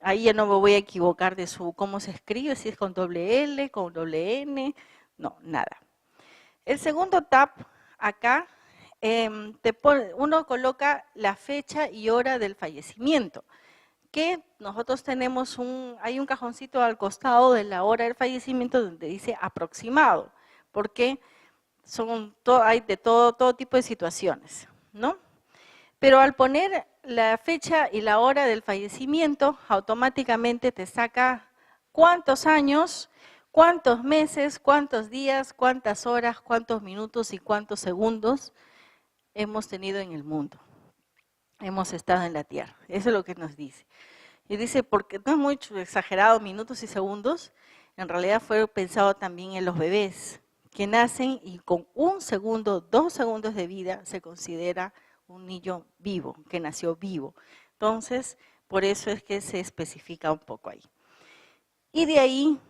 Ahí ya no me voy a equivocar de cómo se escribe, si es con doble L, con doble N, no, nada. El segundo tab, acá, uno coloca la fecha y hora del fallecimiento, que nosotros tenemos hay un cajoncito al costado de la hora del fallecimiento donde dice aproximado, porque hay de todo tipo de situaciones, ¿no? Pero al poner la fecha y la hora del fallecimiento, automáticamente te saca cuántos años, cuántos meses, cuántos días, cuántas horas, cuántos minutos y cuántos segundos hemos tenido en el mundo. Hemos estado en la Tierra. Eso es lo que nos dice. Y dice, porque no es muy exagerado, minutos y segundos, en realidad fue pensado también en los bebés que nacen y con 1 segundo, 2 segundos de vida se considera un niño vivo, que nació vivo. Entonces, por eso es que se especifica un poco ahí. Y de ahí,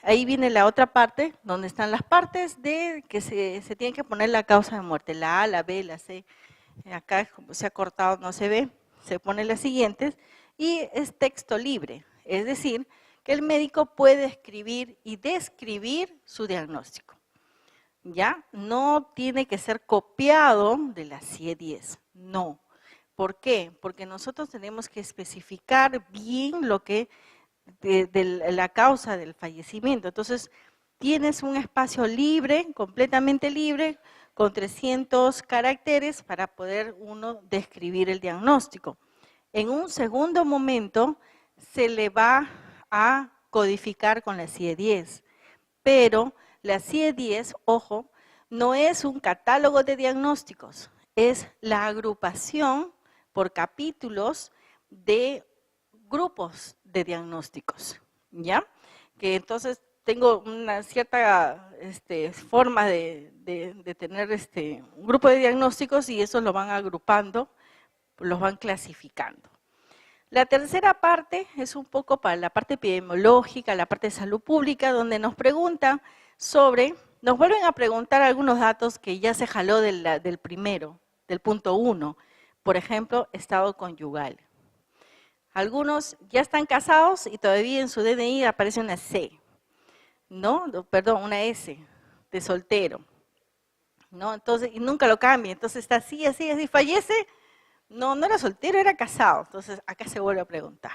ahí viene la otra parte, donde están las partes de que se tiene que poner la causa de muerte, la A, la B, la C. Acá, como se ha cortado, no se ve, se pone las siguientes, y es texto libre, es decir, que el médico puede escribir y describir su diagnóstico. ¿Ya? No tiene que ser copiado de la CIE-10, no. ¿Por qué? Porque nosotros tenemos que especificar bien lo que de la causa del fallecimiento. Entonces, tienes un espacio libre, completamente libre, con 300 caracteres para poder uno describir el diagnóstico. En un segundo momento, se le va a codificar con la CIE-10, pero la CIE-10, ojo, no es un catálogo de diagnósticos, es la agrupación por capítulos de grupos de diagnósticos, ¿ya? Que entonces tengo una cierta forma de tener un grupo de diagnósticos y eso lo van agrupando, los van clasificando. La tercera parte es un poco para la parte epidemiológica, la parte de salud pública, donde nos pregunta nos vuelven a preguntar algunos datos que ya se jaló del primero, del punto 1, por ejemplo, estado conyugal. Algunos ya están casados y todavía en su DNI aparece una C, ¿no? Perdón, una S, de soltero, ¿no? Entonces, y nunca lo cambia, entonces está así, fallece. No era soltero, era casado. Entonces, acá se vuelve a preguntar.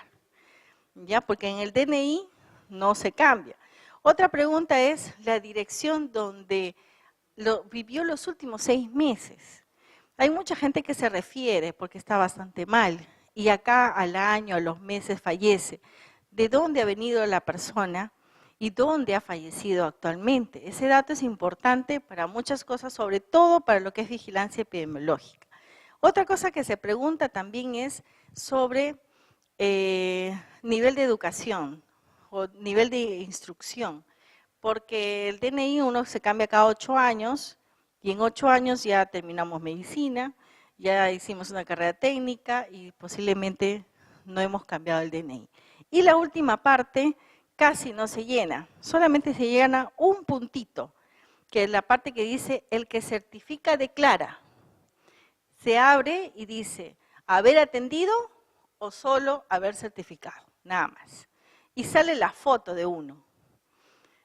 ¿Ya? Porque en el DNI no se cambia. Otra pregunta es la dirección donde vivió los últimos 6 meses. Hay mucha gente que se refiere porque está bastante mal. Y acá al año, a los meses fallece. ¿De dónde ha venido la persona y dónde ha fallecido actualmente? Ese dato es importante para muchas cosas, sobre todo para lo que es vigilancia epidemiológica. Otra cosa que se pregunta también es sobre nivel de educación o nivel de instrucción, porque el DNI uno se cambia cada 8 años y en 8 años ya terminamos medicina, ya hicimos una carrera técnica y posiblemente no hemos cambiado el DNI. Y la última parte casi no se llena, solamente se llena un puntito, que es la parte que dice el que certifica declara. Se abre y dice, haber atendido o solo haber certificado, nada más. Y sale la foto de uno.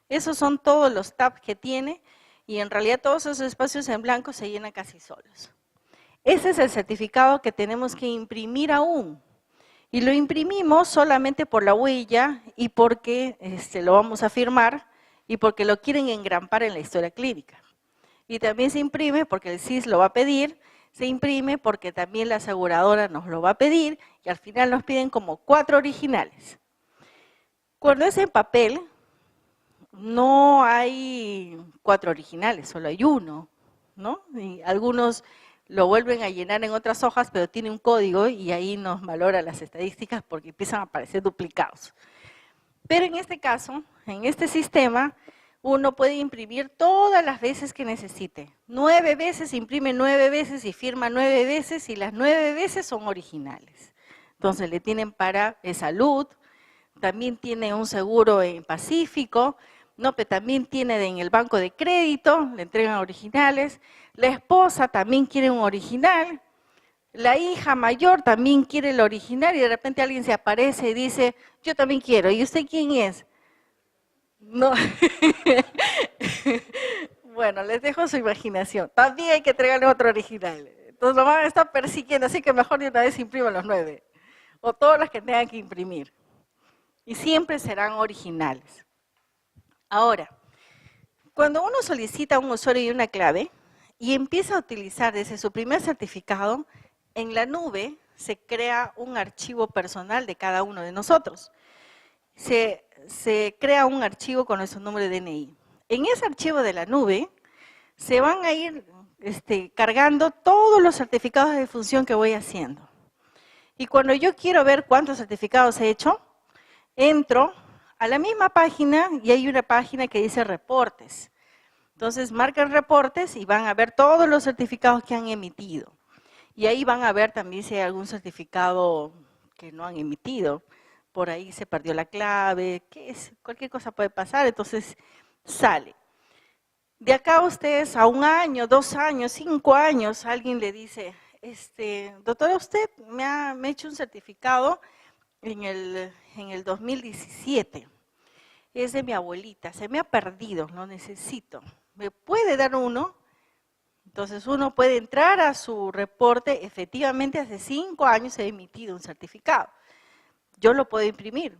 Esos son todos los tabs que tiene y en realidad todos esos espacios en blanco se llenan casi solos. Ese es el certificado que tenemos que imprimir aún. Y lo imprimimos solamente por la huella y porque lo vamos a firmar y porque lo quieren engrampar en la historia clínica. Y también se imprime porque el CIS lo va a pedir, se imprime porque también la aseguradora nos lo va a pedir y al final nos piden como 4 originales. Cuando es en papel, no hay 4 originales, solo hay uno, ¿no? Y algunos lo vuelven a llenar en otras hojas, pero tiene un código y ahí nos valora las estadísticas porque empiezan a aparecer duplicados. Pero en este caso, en este sistema, uno puede imprimir todas las veces que necesite. 9 veces, imprime 9 veces y firma 9 veces y las 9 veces son originales. Entonces le tienen para salud, también tiene un seguro en Pacífico, ¿no? Pero también tiene en el banco de crédito, le entregan originales. La esposa también quiere un original. La hija mayor también quiere el original y de repente alguien se aparece y dice, yo también quiero. ¿Y usted quién es? No. Bueno, les dejo su imaginación. También hay que entregarle otro original. Entonces lo van a estar persiguiendo, así que mejor de una vez impriman los 9. O todos los que tengan que imprimir. Y siempre serán originales. Ahora, cuando uno solicita un usuario y una clave y empieza a utilizar desde su primer certificado, en la nube se crea un archivo personal de cada uno de nosotros. Se crea un archivo con nuestro número de DNI. En ese archivo de la nube se van a ir cargando todos los certificados de defunción que voy haciendo. Y cuando yo quiero ver cuántos certificados he hecho, entro a la misma página y hay una página que dice reportes. Entonces marcan reportes y van a ver todos los certificados que han emitido. Y ahí van a ver también si hay algún certificado que no han emitido. Por ahí se perdió la clave, cualquier cosa puede pasar, entonces sale. De acá a ustedes a 1 año, 2 años, 5 años, alguien le dice, doctora, usted me ha hecho un certificado en el 2017. Es de mi abuelita, se me ha perdido, lo necesito. ¿Me puede dar uno? Entonces uno puede entrar a su reporte, efectivamente hace 5 años he emitido un certificado. Yo lo puedo imprimir,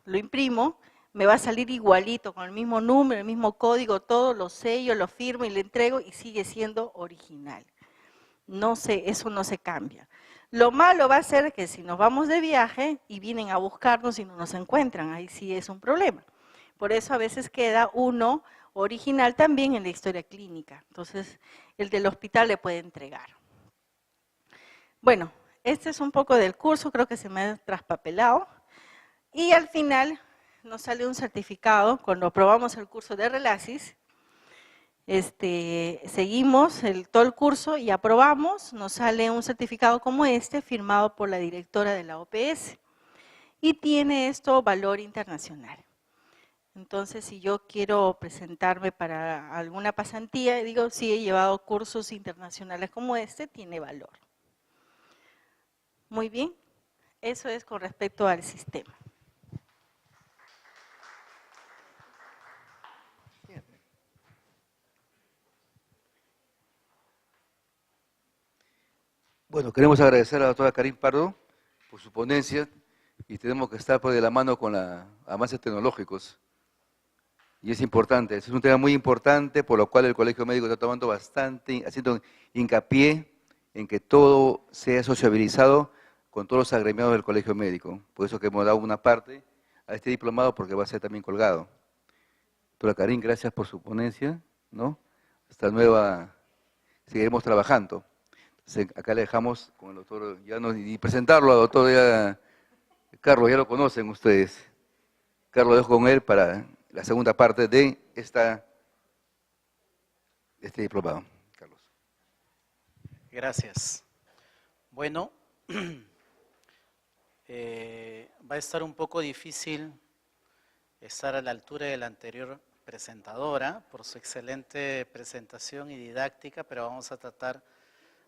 lo imprimo, me va a salir igualito, con el mismo número, el mismo código, todo, lo sello, lo firmo y le entrego y sigue siendo original. No sé, eso no se cambia. Lo malo va a ser que si nos vamos de viaje y vienen a buscarnos y no nos encuentran, ahí sí es un problema. Por eso a veces queda uno original también en la historia clínica. Entonces, el del hospital le puede entregar. Bueno, este es un poco del curso, creo que se me ha traspapelado. Y al final nos sale un certificado, cuando aprobamos el curso de Relasis, seguimos todo el curso y aprobamos, nos sale un certificado como este, firmado por la directora de la OPS. Y tiene esto valor internacional. Entonces, si yo quiero presentarme para alguna pasantía, digo, sí, he llevado cursos internacionales como este, tiene valor. Muy bien, eso es con respecto al sistema. Bueno, queremos agradecer a la doctora Karin Pardo por su ponencia y tenemos que estar por de la mano con los avances tecnológicos. Y es importante, es un tema muy importante, por lo cual el Colegio Médico está tomando haciendo hincapié en que todo sea sociabilizado con todos los agremiados del Colegio Médico. Por eso que hemos dado una parte a este diplomado, porque va a ser también colgado. Doctora Karin, gracias por su ponencia, ¿no? Hasta nueva, seguiremos trabajando. Entonces, acá le dejamos con el doctor, y presentarlo al doctor Carlos, ya lo conocen ustedes. Carlos, dejo con él para la segunda parte de este diplomado. Carlos. Gracias. Bueno, va a estar un poco difícil estar a la altura de la anterior presentadora por su excelente presentación y didáctica, pero vamos a tratar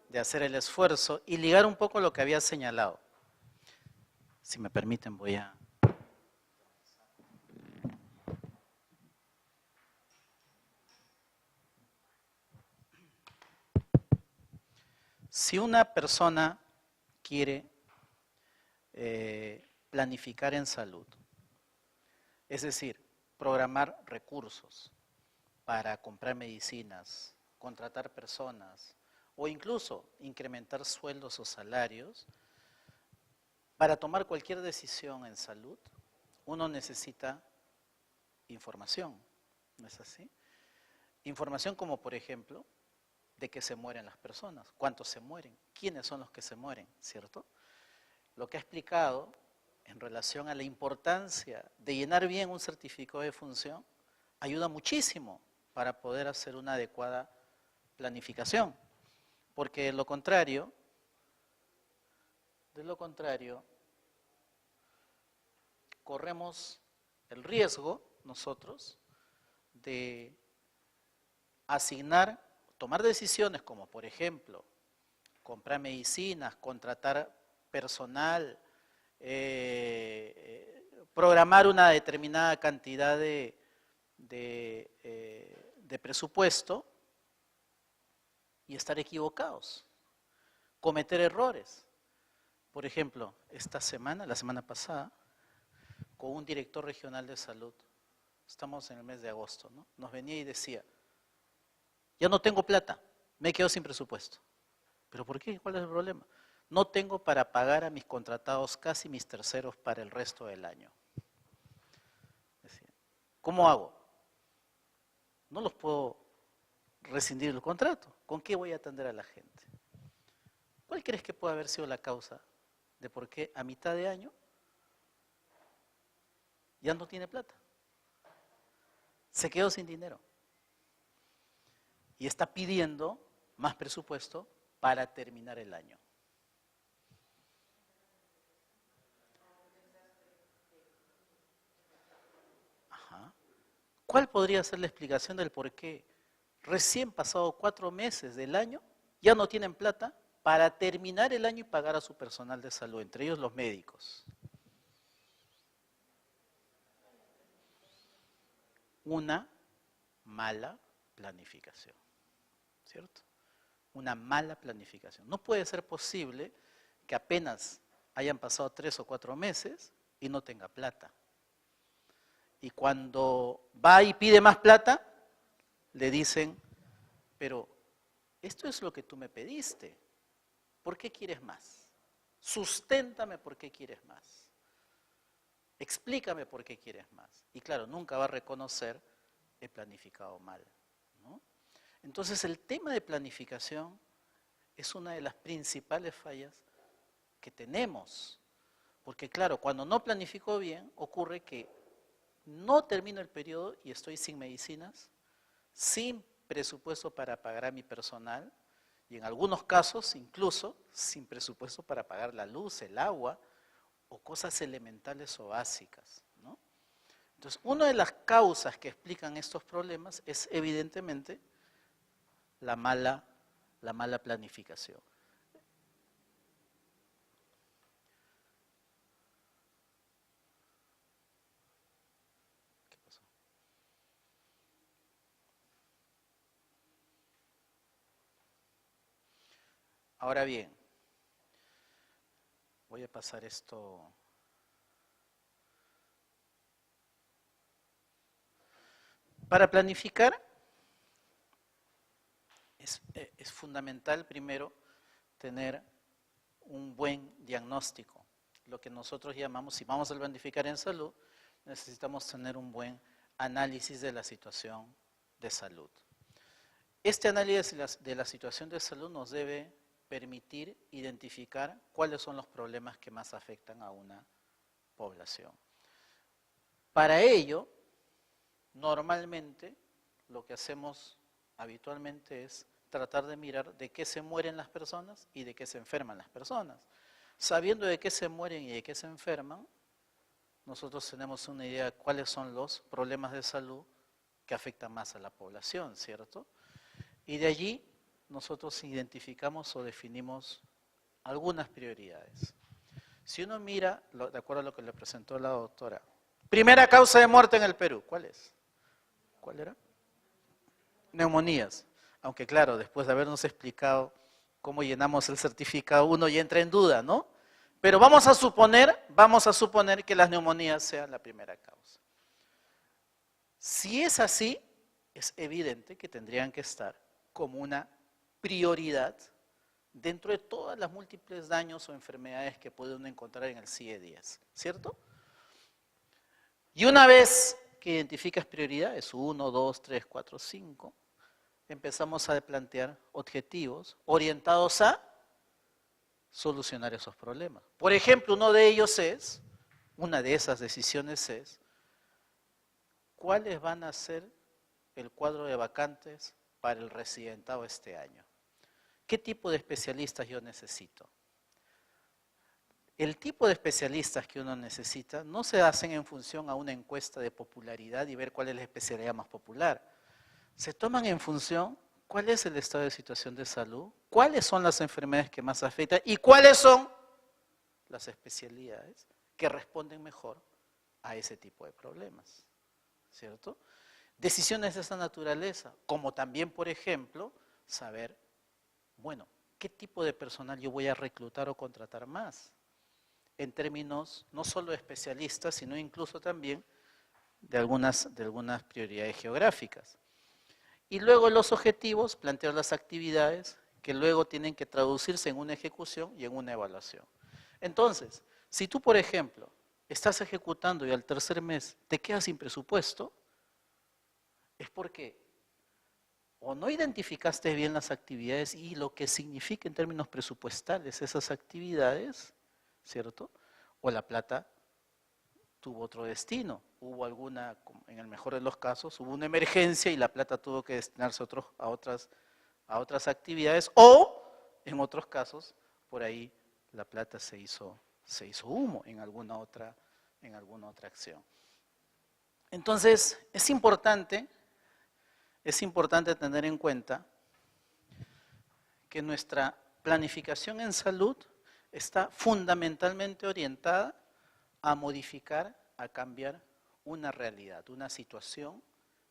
de hacer el esfuerzo y ligar un poco lo que había señalado. Si me permiten, voy a... Si una persona quiere planificar en salud, es decir, programar recursos para comprar medicinas, contratar personas o incluso incrementar sueldos o salarios, para tomar cualquier decisión en salud, uno necesita información, ¿no es así? Información como, por ejemplo, de qué se mueren las personas, cuántos se mueren, quiénes son los que se mueren, ¿cierto? Lo que ha explicado en relación a la importancia de llenar bien un certificado de función ayuda muchísimo para poder hacer una adecuada planificación, porque de lo contrario, corremos el riesgo nosotros de tomar decisiones como, por ejemplo, comprar medicinas, contratar personal, programar una determinada cantidad de presupuesto y estar equivocados, cometer errores. Por ejemplo, la semana pasada, con un director regional de salud, estamos en el mes de agosto, ¿no? Nos venía y decía, ya no tengo plata, me he quedado sin presupuesto. ¿Pero por qué? ¿Cuál es el problema? No tengo para pagar a mis contratados, casi mis terceros, para el resto del año. Decía, ¿cómo hago? No los puedo rescindir el contrato. ¿Con qué voy a atender a la gente? ¿Cuál crees que puede haber sido la causa de por qué a mitad de año ya no tiene plata? Se quedó sin dinero. Y está pidiendo más presupuesto para terminar el año. Ajá. ¿Cuál podría ser la explicación del por qué recién pasado 4 meses del año ya no tienen plata para terminar el año y pagar a su personal de salud, entre ellos los médicos? Una mala planificación, ¿cierto? Una mala planificación. No puede ser posible que apenas hayan pasado 3 o 4 meses y no tenga plata. Y cuando va y pide más plata, le dicen, pero esto es lo que tú me pediste, ¿por qué quieres más? Susténtame por qué quieres más. Explícame por qué quieres más. Y claro, nunca va a reconocer he planificado mal, ¿no? Entonces el tema de planificación es una de las principales fallas que tenemos. Porque claro, cuando no planifico bien, ocurre que no termino el periodo y estoy sin medicinas, sin presupuesto para pagar a mi personal y en algunos casos incluso sin presupuesto para pagar la luz, el agua o cosas elementales o básicas, ¿no? Entonces, una de las causas que explican estos problemas es evidentemente la mala planificación. ¿Qué pasó? Ahora bien, voy a pasar esto. Para planificar es fundamental primero tener un buen diagnóstico. Lo que nosotros llamamos, si vamos a planificar en salud, necesitamos tener un buen análisis de la situación de salud. Este análisis de la situación de salud nos debe permitir identificar cuáles son los problemas que más afectan a una población. Para ello, normalmente, lo que hacemos habitualmente es tratar de mirar de qué se mueren las personas y de qué se enferman las personas. Sabiendo de qué se mueren y de qué se enferman, nosotros tenemos una idea de cuáles son los problemas de salud que afectan más a la población, ¿cierto? Y de allí nosotros identificamos o definimos algunas prioridades. Si uno mira, de acuerdo a lo que le presentó la doctora, primera causa de muerte en el Perú, ¿cuál es? ¿Cuál era? Neumonías. Aunque claro, después de habernos explicado cómo llenamos el certificado, uno ya entra en duda, ¿no? Pero vamos a suponer que las neumonías sean la primera causa. Si es así, es evidente que tendrían que estar como una prioridad dentro de todas las múltiples daños o enfermedades que puede uno encontrar en el CIE-10, ¿cierto? Y una vez que identificas prioridades, 1, 2, 3, 4, 5, empezamos a plantear objetivos orientados a solucionar esos problemas. Por ejemplo, una de esas decisiones es, ¿cuáles van a ser el cuadro de vacantes para el residentado este año? ¿Qué tipo de especialistas yo necesito? El tipo de especialistas que uno necesita no se hacen en función a una encuesta de popularidad y ver cuál es la especialidad más popular. Se toman en función cuál es el estado de situación de salud, cuáles son las enfermedades que más afectan y cuáles son las especialidades que responden mejor a ese tipo de problemas, ¿cierto? Decisiones de esa naturaleza, como también, por ejemplo, saber, bueno, ¿qué tipo de personal yo voy a reclutar o contratar más? En términos no solo de especialistas, sino incluso también de algunas prioridades geográficas. Y luego los objetivos, plantear las actividades que luego tienen que traducirse en una ejecución y en una evaluación. Entonces, si tú, por ejemplo, estás ejecutando y al tercer mes te quedas sin presupuesto, es porque o no identificaste bien las actividades y lo que significa en términos presupuestales esas actividades, ¿cierto? O la plata tuvo otro destino, hubo alguna, en el mejor de los casos, hubo una emergencia y la plata tuvo que destinarse a otras actividades, o en otros casos, por ahí la plata se hizo humo en alguna otra acción. Entonces, es importante tener en cuenta que nuestra planificación en salud está fundamentalmente orientada a modificar, a cambiar una realidad, una situación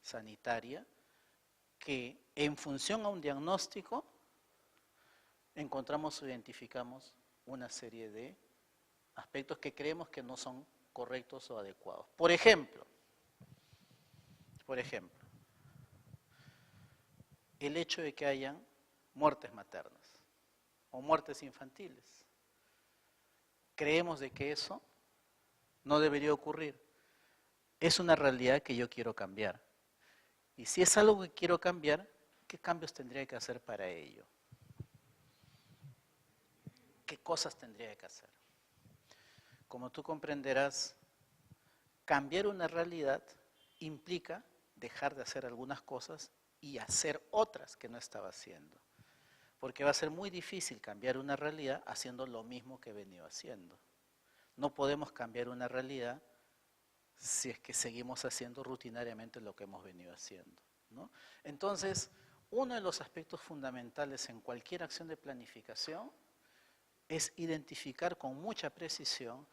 sanitaria que en función a un diagnóstico encontramos o identificamos una serie de aspectos que creemos que no son correctos o adecuados. Por ejemplo, el hecho de que hayan muertes maternas o muertes infantiles. Creemos de que eso no debería ocurrir. Es una realidad que yo quiero cambiar. Y si es algo que quiero cambiar, ¿qué cambios tendría que hacer para ello? ¿Qué cosas tendría que hacer? Como tú comprenderás, cambiar una realidad implica dejar de hacer algunas cosas y hacer otras que no estaba haciendo. Porque va a ser muy difícil cambiar una realidad haciendo lo mismo que he venido haciendo. No podemos cambiar una realidad si es que seguimos haciendo rutinariamente lo que hemos venido haciendo, ¿no? Entonces, uno de los aspectos fundamentales en cualquier acción de planificación es identificar con mucha precisión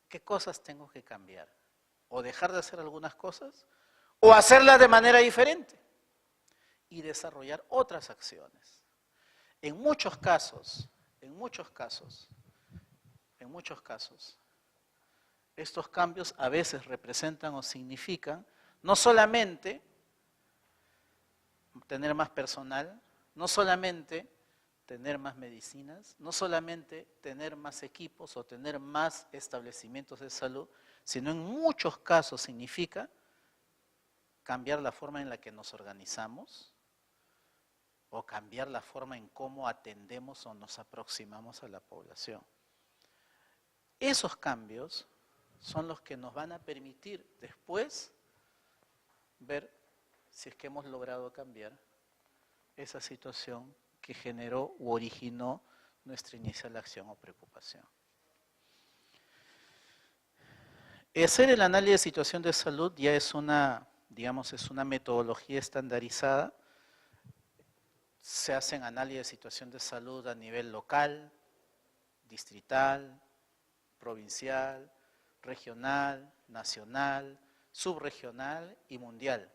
qué cosas tengo que cambiar, o dejar de hacer algunas cosas, o hacerlas de manera diferente, y desarrollar otras acciones. En muchos casos, estos cambios a veces representan o significan no solamente tener más personal, no solamente tener más medicinas, no solamente tener más equipos o tener más establecimientos de salud, sino en muchos casos significa cambiar la forma en la que nos organizamos o cambiar la forma en cómo atendemos o nos aproximamos a la población. Esos cambios son los que nos van a permitir después ver si es que hemos logrado cambiar esa situación que generó u originó nuestra inicial acción o preocupación. Hacer el análisis de situación de salud ya es una metodología estandarizada. Se hacen análisis de situación de salud a nivel local, distrital, provincial, regional, nacional, subregional y mundial.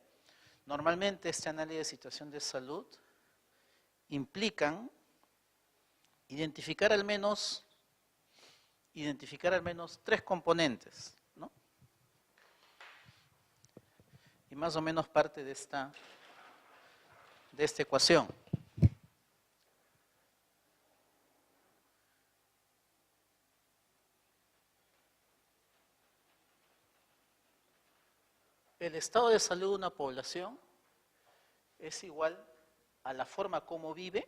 Normalmente este análisis de situación de salud implican identificar al menos 3 componentes, ¿no? Y más o menos parte de esta ecuación. El estado de salud de una población es igual a la forma como vive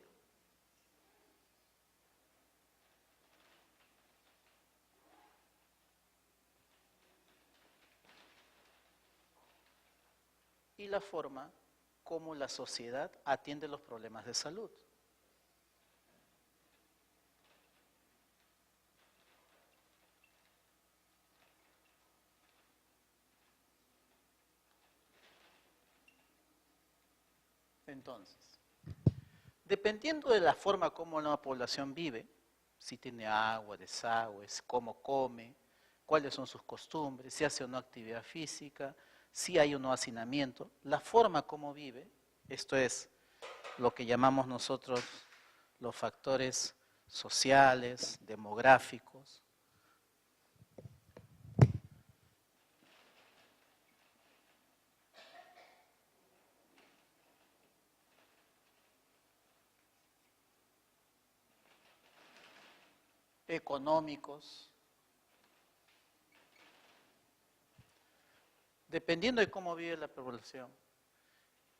y la forma como la sociedad atiende los problemas de salud. Entonces, dependiendo de la forma como una población vive, si tiene agua, desagües, cómo come, cuáles son sus costumbres, si hace o no actividad física, si hay o no hacinamiento, la forma como vive, esto es lo que llamamos nosotros los factores sociales, demográficos, económicos, dependiendo de cómo vive la población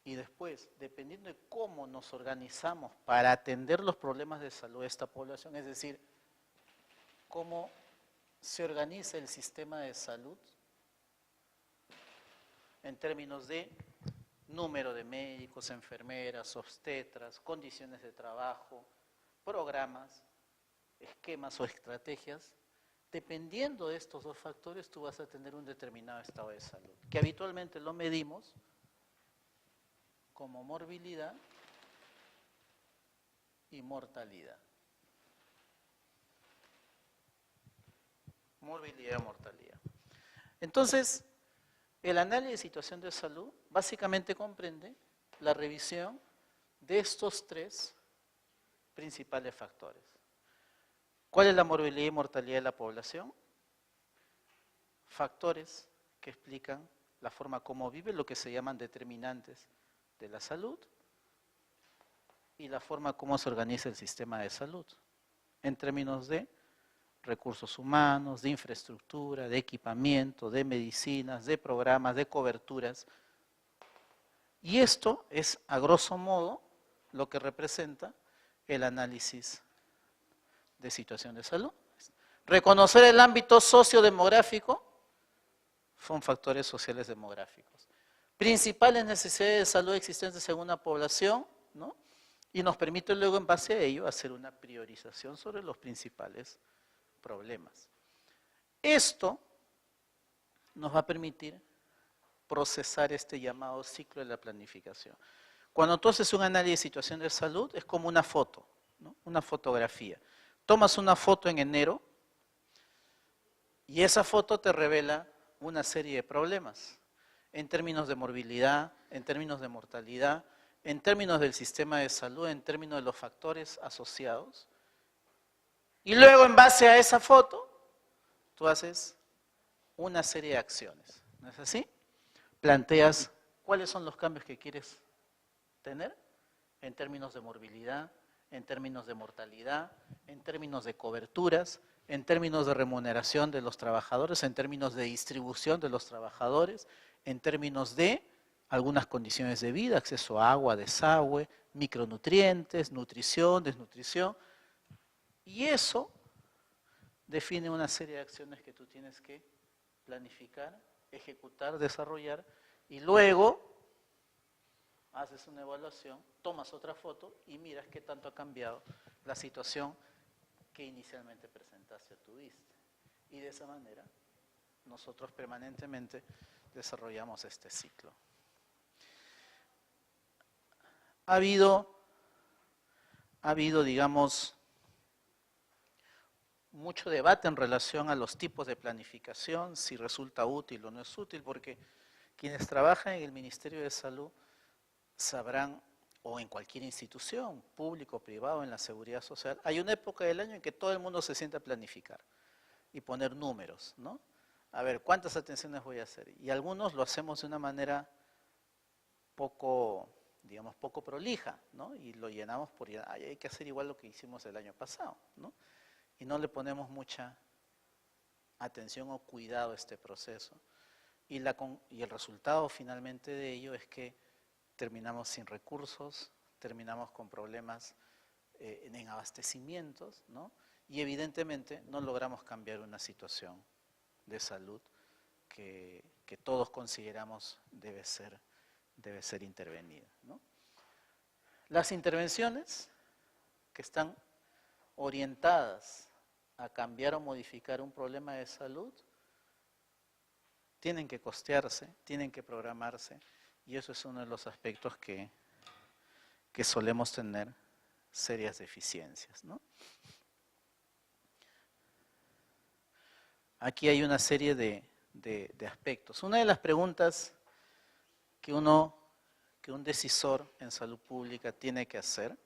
y después, dependiendo de cómo nos organizamos para atender los problemas de salud de esta población, es decir, cómo se organiza el sistema de salud en términos de número de médicos, enfermeras, obstetras, condiciones de trabajo, programas, esquemas o estrategias, dependiendo de estos dos factores tú vas a tener un determinado estado de salud, que habitualmente lo medimos como morbilidad y mortalidad. Morbilidad y mortalidad. Entonces, el análisis de situación de salud básicamente comprende la revisión de estos 3 principales factores. ¿Cuál es la morbilidad y mortalidad de la población? Factores que explican la forma como vive, lo que se llaman determinantes de la salud, y la forma como se organiza el sistema de salud, en términos de recursos humanos, de infraestructura, de equipamiento, de medicinas, de programas, de coberturas. Y esto es, a grosso modo, lo que representa el análisis de situación de salud. Reconocer el ámbito sociodemográfico son factores sociales demográficos. Principales necesidades de salud existentes en una población, ¿no? Y nos permite luego, en base a ello, hacer una priorización sobre los principales problemas. Esto nos va a permitir procesar este llamado ciclo de la planificación. Cuando tú haces un análisis de situación de salud, es como una foto, ¿no? Una fotografía. Tomas una foto en enero y esa foto te revela una serie de problemas en términos de morbilidad, en términos de mortalidad, en términos del sistema de salud, en términos de los factores asociados. Y luego, en base a esa foto, tú haces una serie de acciones. ¿No es así? Planteas cuáles son los cambios que quieres tener en términos de morbilidad, en términos de mortalidad, en términos de coberturas, en términos de remuneración de los trabajadores, en términos de distribución de los trabajadores, en términos de algunas condiciones de vida, acceso a agua, desagüe, micronutrientes, nutrición, desnutrición. Y eso define una serie de acciones que tú tienes que planificar, ejecutar, desarrollar, y luego haces una evaluación, tomas otra foto y miras qué tanto ha cambiado la situación que inicialmente presentaste o tuviste. Y de esa manera nosotros permanentemente desarrollamos este ciclo. Ha habido, digamos, mucho debate en relación a los tipos de planificación, si resulta útil o no es útil, porque quienes trabajan en el Ministerio de Salud sabrán o en cualquier institución, público, privado, en la seguridad social, hay una época del año en que todo el mundo se sienta a planificar y poner números, ¿no? A ver, ¿cuántas atenciones voy a hacer? Y algunos lo hacemos de una manera poco, digamos, poco prolija, ¿no? Y lo llenamos por, ay, hay que hacer igual lo que hicimos el año pasado, ¿no? Y no le ponemos mucha atención o cuidado a este proceso. Y el resultado finalmente de ello es que terminamos sin recursos, terminamos con problemas en abastecimientos, ¿no? Y evidentemente no logramos cambiar una situación de salud que todos consideramos debe ser intervenida, ¿no? Las intervenciones que están orientadas a cambiar o modificar un problema de salud tienen que costearse, tienen que programarse, y eso es uno de los aspectos que solemos tener serias deficiencias, ¿no? Aquí hay una serie de aspectos. Una de las preguntas que un decisor en salud pública tiene que hacer,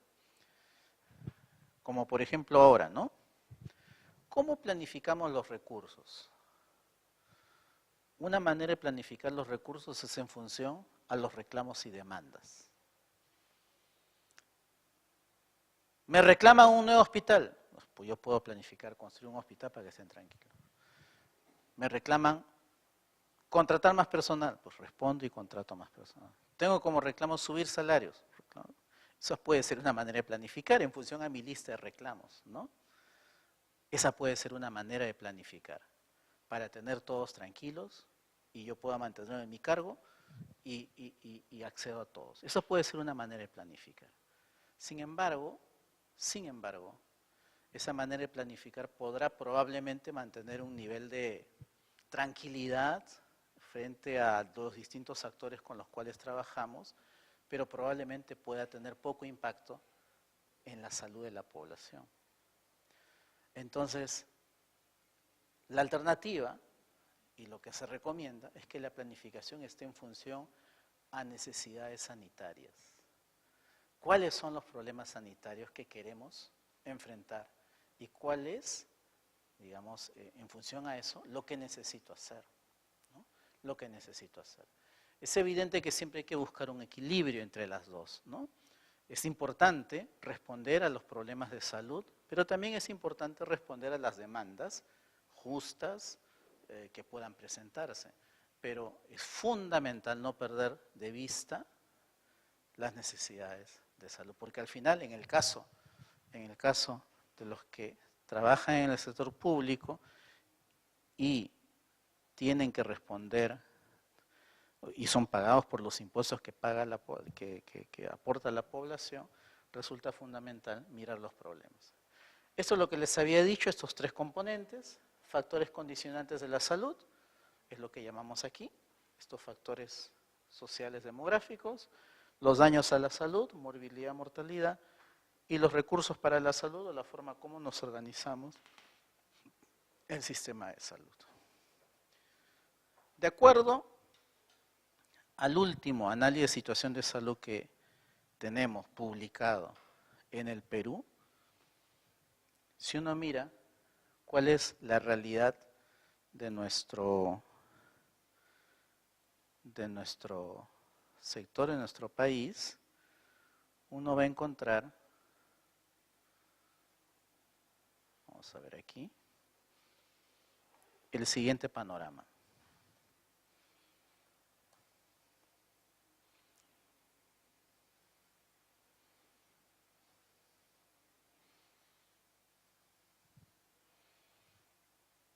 como por ejemplo ahora, ¿no? ¿Cómo planificamos los recursos? Una manera de planificar los recursos es en función a los reclamos y demandas. ¿Me reclaman un nuevo hospital? Pues yo puedo planificar construir un hospital para que estén tranquilos. ¿Me reclaman contratar más personal? Pues respondo y contrato más personal. ¿Tengo como reclamo subir salarios? Eso puede ser una manera de planificar en función a mi lista de reclamos, ¿no? Esa puede ser una manera de planificar para tener todos tranquilos y yo pueda mantenerme en mi cargo y accedo a todos. Eso puede ser una manera de planificar. Sin embargo, esa manera de planificar podrá probablemente mantener un nivel de tranquilidad frente a los distintos actores con los cuales trabajamos, pero probablemente pueda tener poco impacto en la salud de la población. Entonces, la alternativa y lo que se recomienda es que la planificación esté en función a necesidades sanitarias. ¿Cuáles son los problemas sanitarios que queremos enfrentar? ¿Y cuál es, digamos, en función a eso, lo que necesito hacer, ¿no? Lo que necesito hacer. Es evidente que siempre hay que buscar un equilibrio entre las dos, ¿no? Es importante responder a los problemas de salud, pero también es importante responder a las demandas justas que puedan presentarse. Pero es fundamental no perder de vista las necesidades de salud, porque al final, en el caso de los que trabajan en el sector público y tienen que responder y son pagados por los impuestos que paga que aporta la población, resulta fundamental mirar los problemas. Esto es lo que les había dicho, estos tres componentes: factores condicionantes de la salud, es lo que llamamos aquí, estos factores sociales demográficos, los daños a la salud, morbilidad, mortalidad, y los recursos para la salud o la forma como nos organizamos el sistema de salud. De acuerdo al último análisis de situación de salud que tenemos publicado en el Perú, si uno mira cuál es la realidad de nuestro sector, en nuestro país, uno va a encontrar, vamos a ver aquí, el siguiente panorama.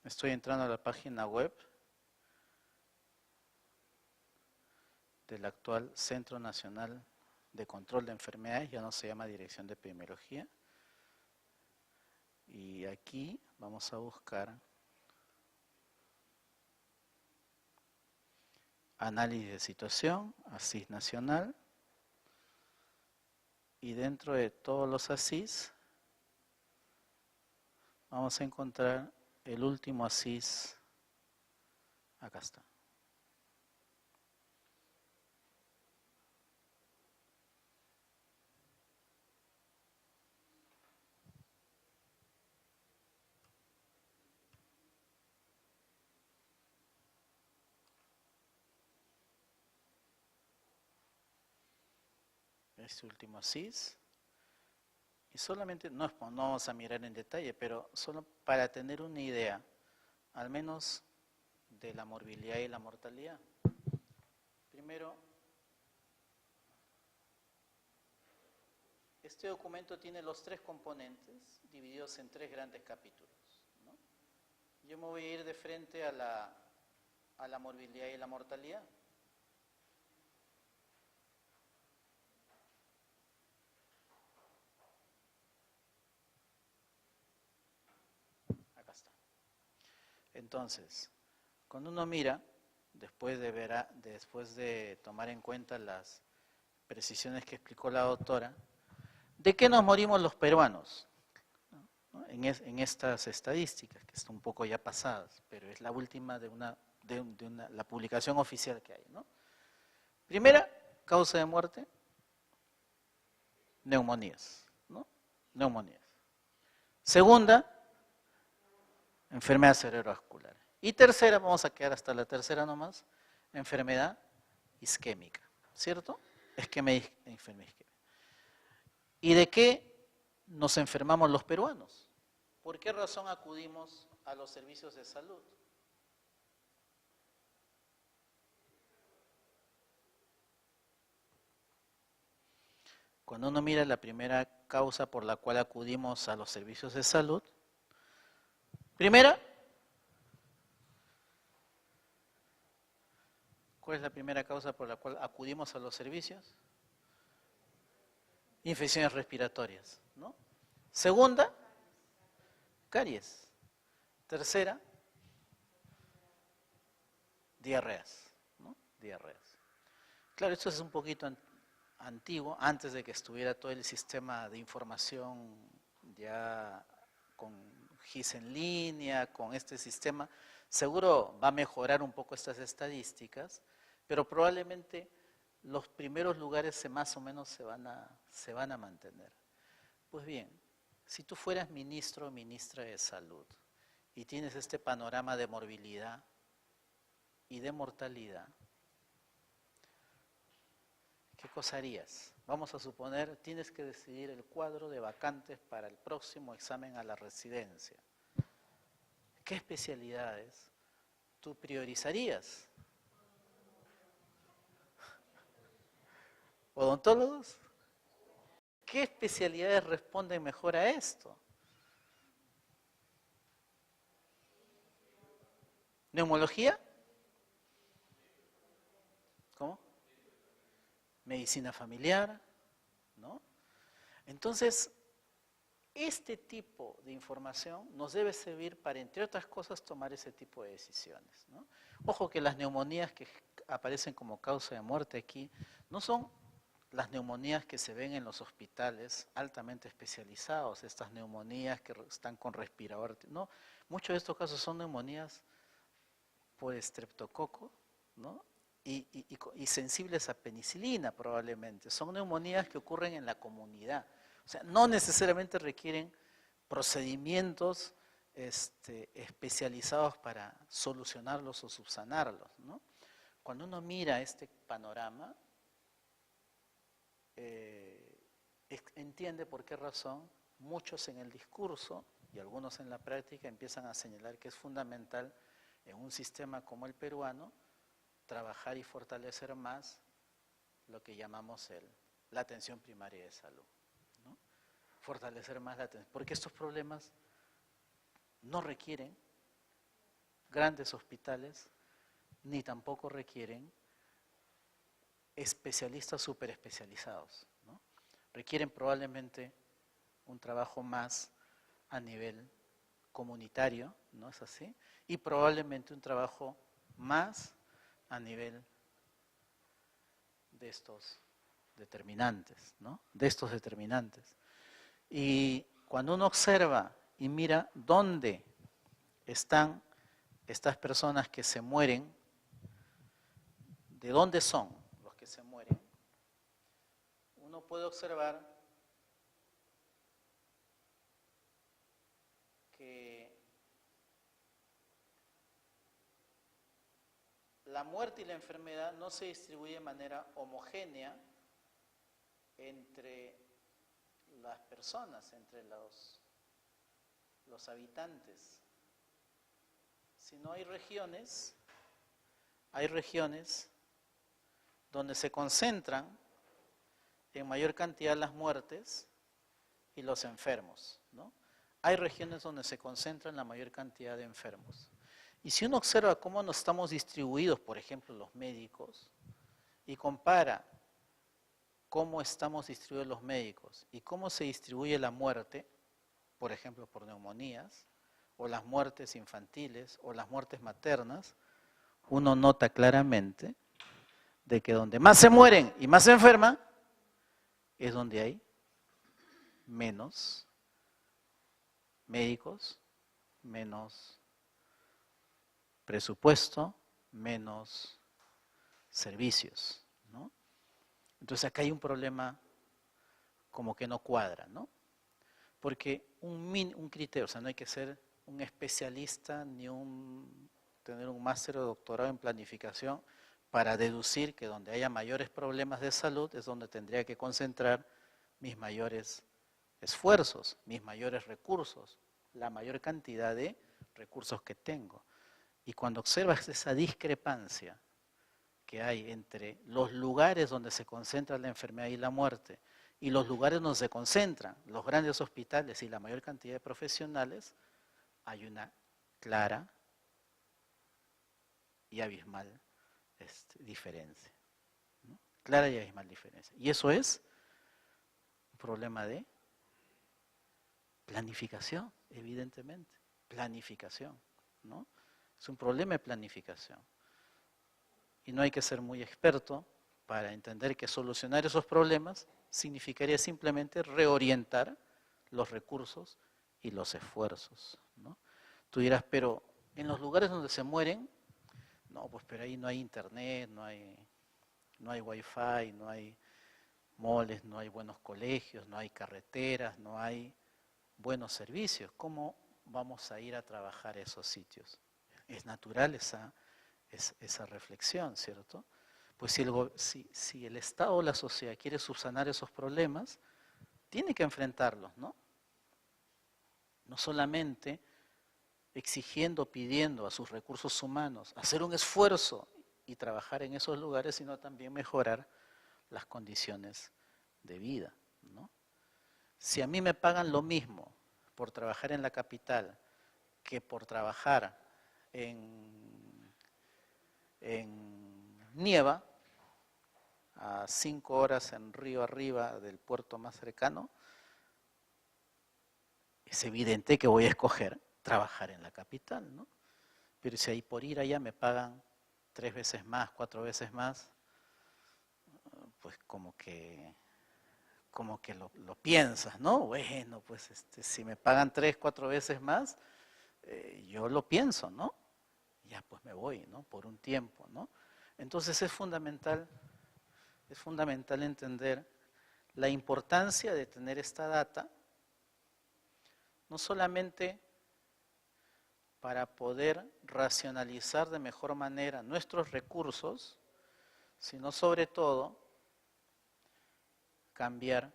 Estoy entrando a la página web del actual Centro Nacional de Control de Enfermedades, ya no se llama Dirección de Epidemiología. Y aquí vamos a buscar análisis de situación, ASIS nacional, y dentro de todos los ASIS vamos a encontrar el último ASIS, acá está. este último CIS. Y solamente, no vamos a mirar en detalle, pero solo para tener una idea, al menos de la morbilidad y la mortalidad. Primero, este documento tiene los 3 componentes divididos en 3 grandes capítulos, ¿no? Yo me voy a ir de frente a la morbilidad y la mortalidad. Acá está. Entonces, cuando uno mira, después de tomar en cuenta las precisiones que explicó la doctora, ¿de qué nos morimos los peruanos? ¿No? En estas estadísticas, que están un poco ya pasadas, pero es la última de la publicación oficial que hay, ¿no? Primera causa de muerte, neumonías, ¿no? Neumonías. Segunda, enfermedad cerebrovascular. Y tercera, vamos a quedar hasta la tercera nomás, enfermedad isquémica, ¿cierto? Enfermedad isquémica. ¿Y de qué nos enfermamos los peruanos? ¿Por qué razón acudimos a los servicios de salud? Cuando uno mira la primera causa por la cual acudimos a los servicios de salud, primera, ¿cuál es la primera causa por la cual acudimos a los servicios? Infecciones respiratorias, ¿no? Segunda, caries. Tercera, diarreas, ¿no? Diarreas. Claro, esto es un poquito antiguo, antes de que estuviera todo el sistema de información ya con GIS en línea, con este sistema. Seguro va a mejorar un poco estas estadísticas, pero probablemente los primeros lugares más o menos se van a mantener. Pues bien, si tú fueras ministro o ministra de salud y tienes este panorama de morbilidad y de mortalidad, ¿qué cosa harías? Vamos a suponer, tienes que decidir el cuadro de vacantes para el próximo examen a la residencia. ¿Qué especialidades tú priorizarías? ¿Odontólogos? ¿Qué especialidades responden mejor a esto? ¿Neumología? ¿Cómo? Medicina familiar, ¿no? Entonces, este tipo de información nos debe servir para, entre otras cosas, tomar ese tipo de decisiones, ¿no? Ojo que las neumonías que aparecen como causa de muerte aquí no son las neumonías que se ven en los hospitales altamente especializados, estas neumonías que están con respirador, no, muchos de estos casos son neumonías por estreptococo, ¿no? Y sensibles a penicilina probablemente, son neumonías que ocurren en la comunidad, o sea, no necesariamente requieren procedimientos especializados para solucionarlos o subsanarlos, ¿no? Cuando uno mira este panorama, entiende por qué razón muchos en el discurso y algunos en la práctica empiezan a señalar que es fundamental en un sistema como el peruano trabajar y fortalecer más lo que llamamos la atención primaria de salud, ¿no? Fortalecer más la atención, porque estos problemas no requieren grandes hospitales ni tampoco requieren especialistas súper especializados, ¿no? Requieren probablemente un trabajo más a nivel comunitario, ¿no es así? Y probablemente un trabajo más a nivel de estos determinantes, ¿no? De estos determinantes. Y cuando uno observa y mira dónde están estas personas que se mueren, de dónde son los que se mueren, uno puede observar que la muerte y la enfermedad no se distribuyen de manera homogénea entre las personas, entre los habitantes, sino hay regiones donde se concentran en mayor cantidad las muertes y los enfermos, ¿no? Hay regiones donde se concentran la mayor cantidad de enfermos. Y si uno observa cómo nos estamos distribuidos, por ejemplo, los médicos, y compara cómo estamos distribuidos los médicos y cómo se distribuye la muerte, por ejemplo, por neumonías, o las muertes infantiles, o las muertes maternas, uno nota claramente de que donde más se mueren y más se enferman, es donde hay menos médicos, menos presupuesto, menos servicios, ¿no? Entonces acá hay un problema como que no cuadra, ¿no? Porque un criterio, o sea, no hay que ser un especialista ni tener un máster o doctorado en planificación para deducir que donde haya mayores problemas de salud es donde tendría que concentrar mis mayores esfuerzos, mis mayores recursos, la mayor cantidad de recursos que tengo. Y cuando observas esa discrepancia que hay entre los lugares donde se concentra la enfermedad y la muerte y los lugares donde se concentran los grandes hospitales y la mayor cantidad de profesionales, hay una clara y abismal diferencia, ¿no? Clara y abismal diferencia. Y eso es un problema de planificación, evidentemente. Planificación, ¿no? Es un problema de planificación. Y no hay que ser muy experto para entender que solucionar esos problemas significaría simplemente reorientar los recursos y los esfuerzos, ¿no? Tú dirás, pero en los lugares donde se mueren, no, pues pero ahí no hay internet, no hay wifi, no hay moles, no hay buenos colegios, no hay carreteras, no hay buenos servicios. ¿Cómo vamos a ir a trabajar a esos sitios? Es natural esa reflexión, ¿cierto? Pues si el Estado o la sociedad quiere subsanar esos problemas, tiene que enfrentarlos, ¿no? No solamente exigiendo, pidiendo a sus recursos humanos hacer un esfuerzo y trabajar en esos lugares, sino también mejorar las condiciones de vida, ¿no? Si a mí me pagan lo mismo por trabajar en la capital que por trabajar en Nieva, a 5 horas en río arriba del puerto más cercano, es evidente que voy a escoger trabajar en la capital, ¿no? Pero si ahí por ir allá me pagan 3 veces más, 4 veces más, pues como que lo piensas, ¿no? Bueno, pues si me pagan 3, 4 veces más, yo lo pienso, ¿no? Ya pues me voy, ¿no? Por un tiempo, ¿no? Entonces es fundamental entender la importancia de tener esta data, no solamente para poder racionalizar de mejor manera nuestros recursos, sino sobre todo cambiar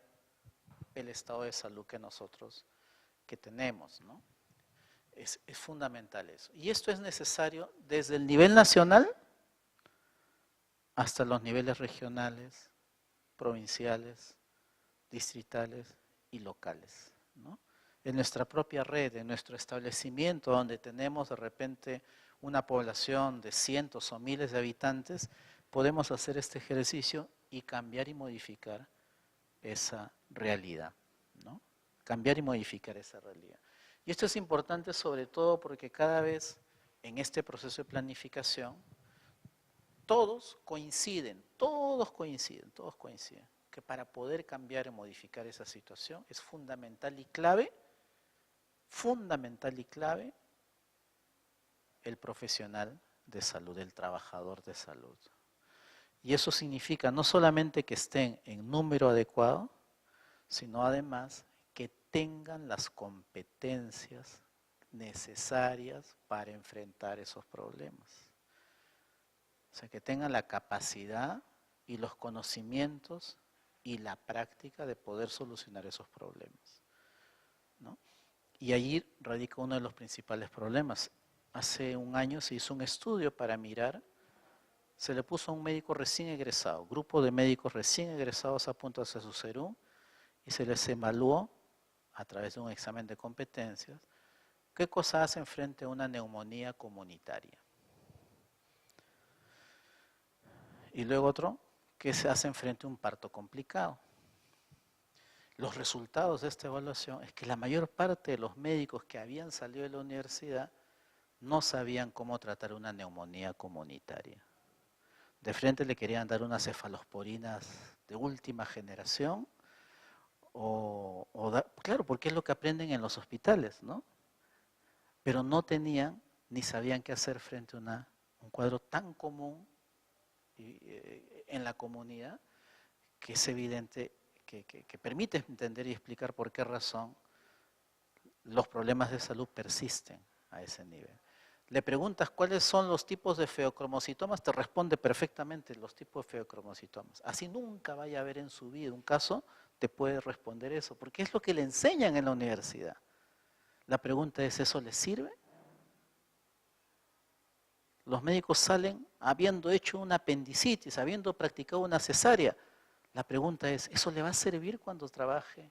el estado de salud que tenemos, ¿no? Es fundamental eso. Y esto es necesario desde el nivel nacional hasta los niveles regionales, provinciales, distritales y locales, ¿no? En nuestra propia red, en nuestro establecimiento, donde tenemos de repente una población de cientos o miles de habitantes, podemos hacer este ejercicio y cambiar y modificar esa realidad, ¿no? Cambiar y modificar esa realidad. Y esto es importante sobre todo porque cada vez en este proceso de planificación, todos coinciden, que para poder cambiar y modificar esa situación es fundamental y clave el profesional de salud, el trabajador de salud. Y eso significa no solamente que estén en número adecuado, sino además que tengan las competencias necesarias para enfrentar esos problemas. O sea, que tengan la capacidad y los conocimientos y la práctica de poder solucionar esos problemas, ¿no? Y allí radica uno de los principales problemas. Hace un año se hizo un estudio para mirar, se le puso a un médico recién egresado, grupo de médicos recién egresados a punto hacia su serum, y se les evaluó a través de un examen de competencias qué cosas hacen frente a una neumonía comunitaria. Y luego otro, qué se hacen frente a un parto complicado. Los resultados de esta evaluación es que la mayor parte de los médicos que habían salido de la universidad no sabían cómo tratar una neumonía comunitaria. De frente le querían dar unas cefalosporinas de última generación, claro, porque es lo que aprenden en los hospitales, ¿no? Pero no tenían ni sabían qué hacer frente a un cuadro tan común en la comunidad, que es evidente, que permite entender y explicar por qué razón los problemas de salud persisten a ese nivel. Le preguntas cuáles son los tipos de feocromocitomas, te responde perfectamente los tipos de feocromocitomas. Así nunca vaya a ver en su vida un caso, te puede responder eso, porque es lo que le enseñan en la universidad. La pregunta es, ¿eso les sirve? Los médicos salen habiendo hecho una apendicitis, habiendo practicado una cesárea. La pregunta es, ¿eso le va a servir cuando trabaje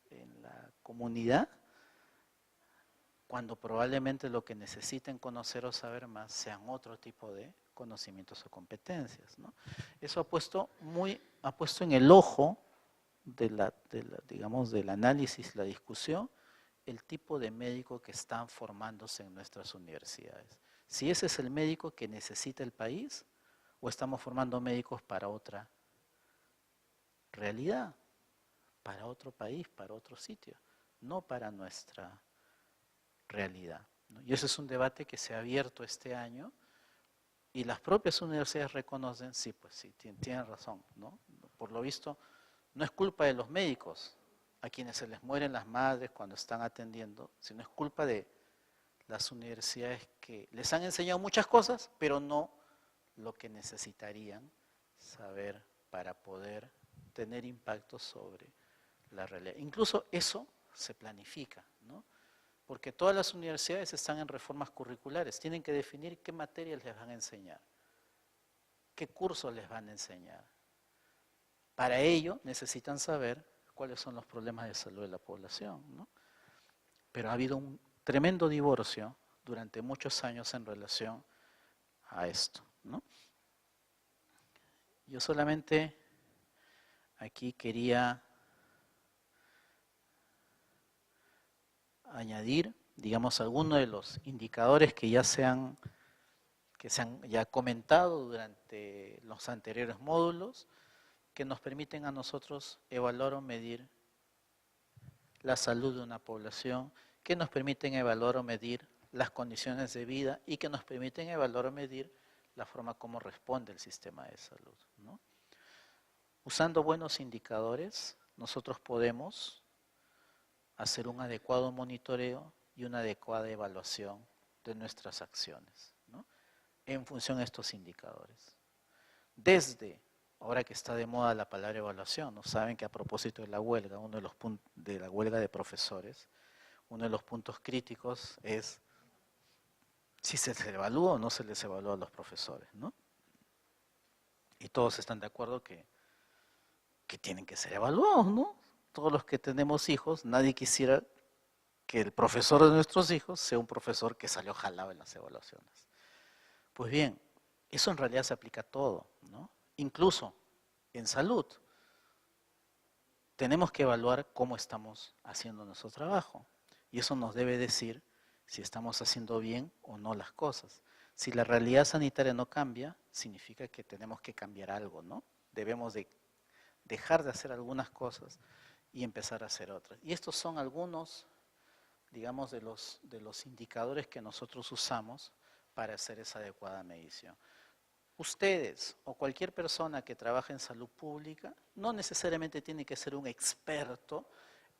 en la comunidad? Cuando probablemente lo que necesiten conocer o saber más sean otro tipo de conocimientos o competencias, ¿no? Eso ha puesto en el ojo digamos, del análisis, la discusión, el tipo de médico que están formándose en nuestras universidades. Si ese es el médico que necesita el país, o estamos formando médicos para otra realidad, para otro país, para otro sitio, no para nuestra realidad, ¿no? Y ese es un debate que se ha abierto este año, y las propias universidades reconocen, sí, pues sí, tienen razón, ¿no? Por lo visto, no es culpa de los médicos a quienes se les mueren las madres cuando están atendiendo, sino es culpa de las universidades que les han enseñado muchas cosas, pero no lo que necesitarían saber para poder tener impacto sobre la realidad. Incluso eso se planifica, ¿no? Porque todas las universidades están en reformas curriculares, tienen que definir qué materias les van a enseñar, qué cursos les van a enseñar. Para ello necesitan saber cuáles son los problemas de salud de la población, ¿no? Pero ha habido un tremendo divorcio durante muchos años en relación a esto, ¿no? Yo solamente aquí quería añadir, digamos, algunos de los indicadores que se han ya comentado durante los anteriores módulos, que nos permiten a nosotros evaluar o medir la salud de una población, que nos permiten evaluar o medir las condiciones de vida y que nos permiten evaluar o medir la forma como responde el sistema de salud, ¿no? Usando buenos indicadores, nosotros podemos hacer un adecuado monitoreo y una adecuada evaluación de nuestras acciones, ¿no? En función de estos indicadores. Desde, ahora que está de moda la palabra evaluación, ¿no? Saben que a propósito de la huelga, uno de los puntos de la huelga de profesores, uno de los puntos críticos es si se les evalúa o no se les evalúa a los profesores, ¿no? Y todos están de acuerdo que tienen que ser evaluados, ¿no? Todos los que tenemos hijos, nadie quisiera que el profesor de nuestros hijos sea un profesor que salió jalado en las evaluaciones. Pues bien, eso en realidad se aplica a todo, ¿no? Incluso en salud. Tenemos que evaluar cómo estamos haciendo nuestro trabajo. Y eso nos debe decir si estamos haciendo bien o no las cosas. Si la realidad sanitaria no cambia, significa que tenemos que cambiar algo, ¿no? Debemos de dejar de hacer algunas cosas y empezar a hacer otras. Y estos son algunos, digamos, de los indicadores que nosotros usamos para hacer esa adecuada medición. Ustedes o cualquier persona que trabaje en salud pública no necesariamente tiene que ser un experto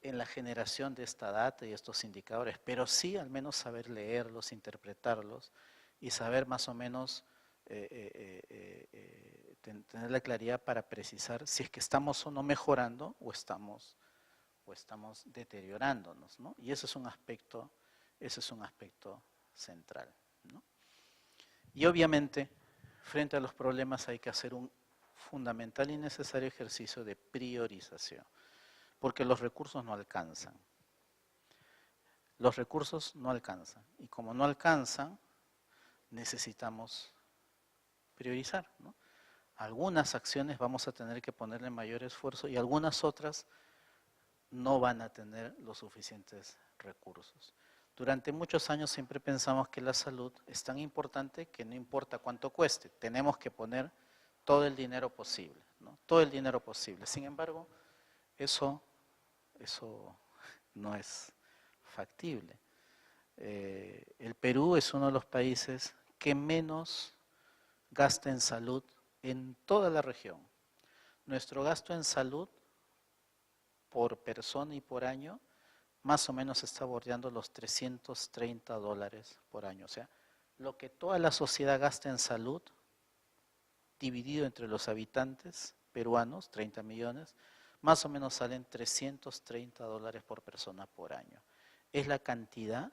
en la generación de esta data y estos indicadores, pero sí al menos saber leerlos, interpretarlos y saber más o menos tener la claridad para precisar si es que estamos o no mejorando o estamos deteriorándonos, ¿no? Y ese es un aspecto central, ¿no? Y obviamente, frente a los problemas hay que hacer un fundamental y necesario ejercicio de priorización, porque los recursos no alcanzan. Los recursos no alcanzan, y como no alcanzan, necesitamos priorizar, ¿no? Algunas acciones vamos a tener que ponerle mayor esfuerzo y algunas otras no van a tener los suficientes recursos. Durante muchos años siempre pensamos que la salud es tan importante que no importa cuánto cueste, tenemos que poner todo el dinero posible, ¿no? Todo el dinero posible. Sin embargo, eso no es factible. El Perú es uno de los países que menos gasta en salud en toda la región. Nuestro gasto en salud por persona y por año más o menos está bordeando los $330 por año. O sea, lo que toda la sociedad gasta en salud, dividido entre los habitantes peruanos, 30 millones, más o menos salen $330 por persona por año. Es la cantidad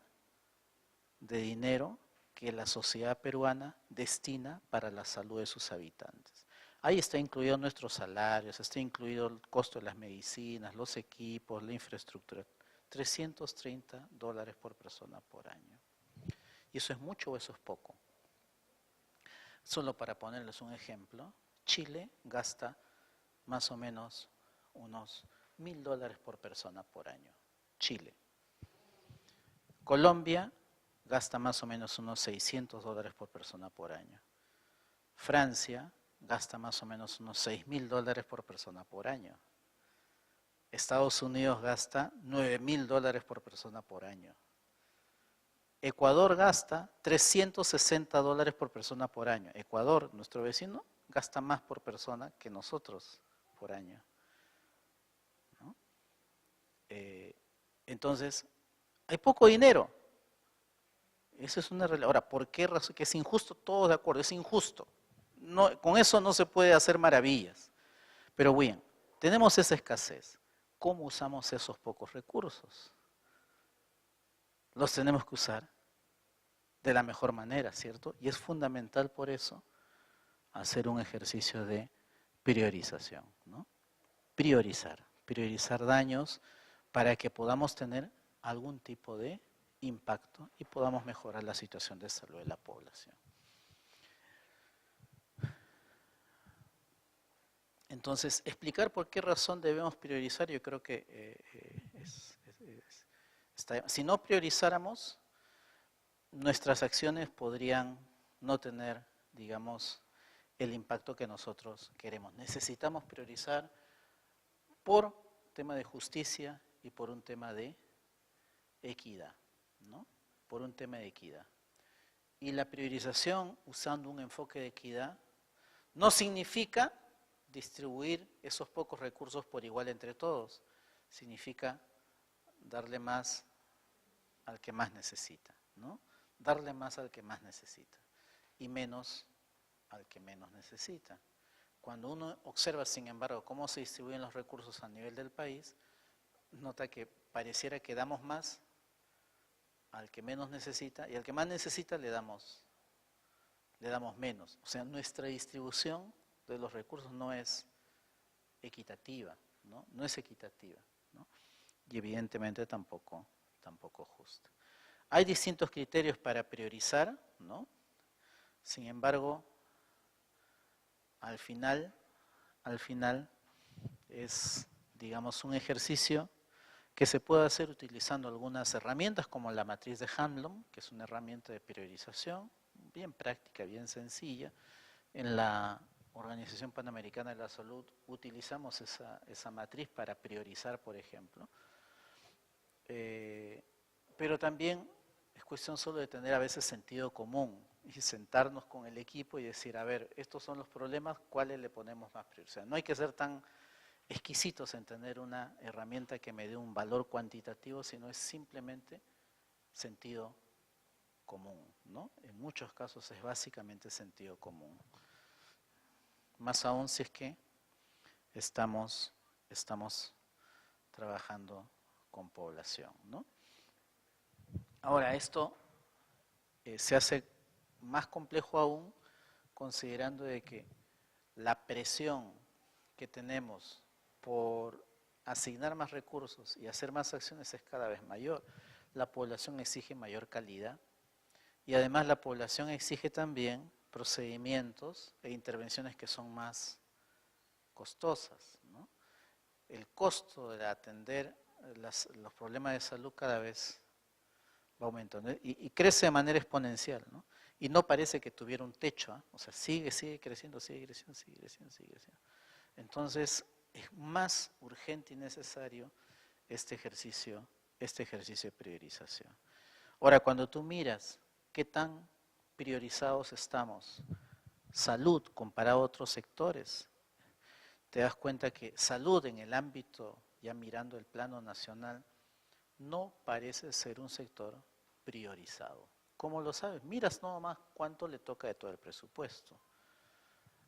de dinero que la sociedad peruana destina para la salud de sus habitantes. Ahí está incluido nuestros salarios, está incluido el costo de las medicinas, los equipos, la infraestructura. $330 por persona por año. ¿Y eso es mucho o eso es poco? Solo para ponerles un ejemplo, Chile gasta más o menos unos $1.000 por persona por año. Chile. Colombia gasta más o menos unos $600 por persona por año. Francia gasta más o menos unos $6.000 por persona por año. Estados Unidos gasta $9.000 por persona por año. Ecuador gasta $360 por persona por año. Ecuador, nuestro vecino, gasta más por persona que nosotros por año, ¿no? Entonces, hay poco dinero. Eso es una realidad. Ahora, ¿por qué razón? Que es injusto, todos de acuerdo, es injusto. No, con eso no se puede hacer maravillas. Pero bien, tenemos esa escasez. ¿Cómo usamos esos pocos recursos? Los tenemos que usar de la mejor manera, ¿cierto? Y es fundamental por eso hacer un ejercicio de priorización, ¿no? Priorizar daños para que podamos tener algún tipo de impacto y podamos mejorar la situación de salud de la población. Entonces, explicar por qué razón debemos priorizar, yo creo que si no priorizáramos, nuestras acciones podrían no tener, digamos, el impacto que nosotros queremos. Necesitamos priorizar por tema de justicia y por un tema de equidad, ¿no? Por un tema de equidad. Y la priorización usando un enfoque de equidad no significa distribuir esos pocos recursos por igual entre todos, significa darle más al que más necesita, ¿no? Darle más al que más necesita y menos al que menos necesita. Cuando uno observa, sin embargo, cómo se distribuyen los recursos a nivel del país, nota que pareciera que damos más al que menos necesita y al que más necesita le damos menos. O sea, nuestra distribución de los recursos no es equitativa, ¿no? No es equitativa, ¿no? Y evidentemente tampoco justa. Hay distintos criterios para priorizar, ¿no? Sin embargo, al final es, digamos, un ejercicio que se puede hacer utilizando algunas herramientas como la matriz de Hanlon, que es una herramienta de priorización, bien práctica, bien sencilla. En la Organización Panamericana de la Salud utilizamos esa matriz para priorizar, por ejemplo. Pero también es cuestión solo de tener a veces sentido común y sentarnos con el equipo y decir, a ver, estos son los problemas, ¿cuáles le ponemos más prioridad? No hay que ser tan exquisitos en tener una herramienta que me dé un valor cuantitativo, sino es simplemente sentido común, ¿no? En muchos casos es básicamente sentido común. más aún si es que estamos trabajando con población, ¿no? Ahora, esto se hace más complejo aún considerando de que la presión que tenemos por asignar más recursos y hacer más acciones es cada vez mayor. La población exige mayor calidad y además la población exige también procedimientos e intervenciones que son más costosas, ¿no? El costo de atender los problemas de salud cada vez va aumentando y crece de manera exponencial, ¿no? Y no parece que tuviera un techo, ¿eh? O sea, sigue creciendo, sigue creciendo, sigue creciendo, sigue creciendo. Entonces, es más urgente y necesario este ejercicio de priorización. Ahora, cuando tú miras qué tan priorizados estamos, salud comparado a otros sectores, te das cuenta que salud en el ámbito, ya mirando el plano nacional, no parece ser un sector priorizado. ¿Cómo lo sabes? Miras nomás cuánto le toca de todo el presupuesto.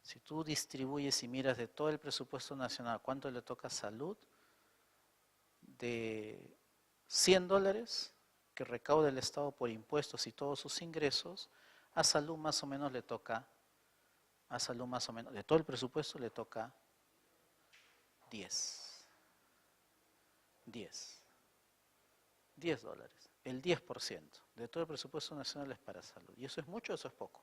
Si tú distribuyes y miras de todo el presupuesto nacional cuánto le toca a salud, de $100 que recauda el Estado por impuestos y todos sus ingresos, a salud más o menos le toca, de todo el presupuesto le toca 10 dólares. El 10% de todo el presupuesto nacional es para salud. ¿Y eso es mucho o eso es poco?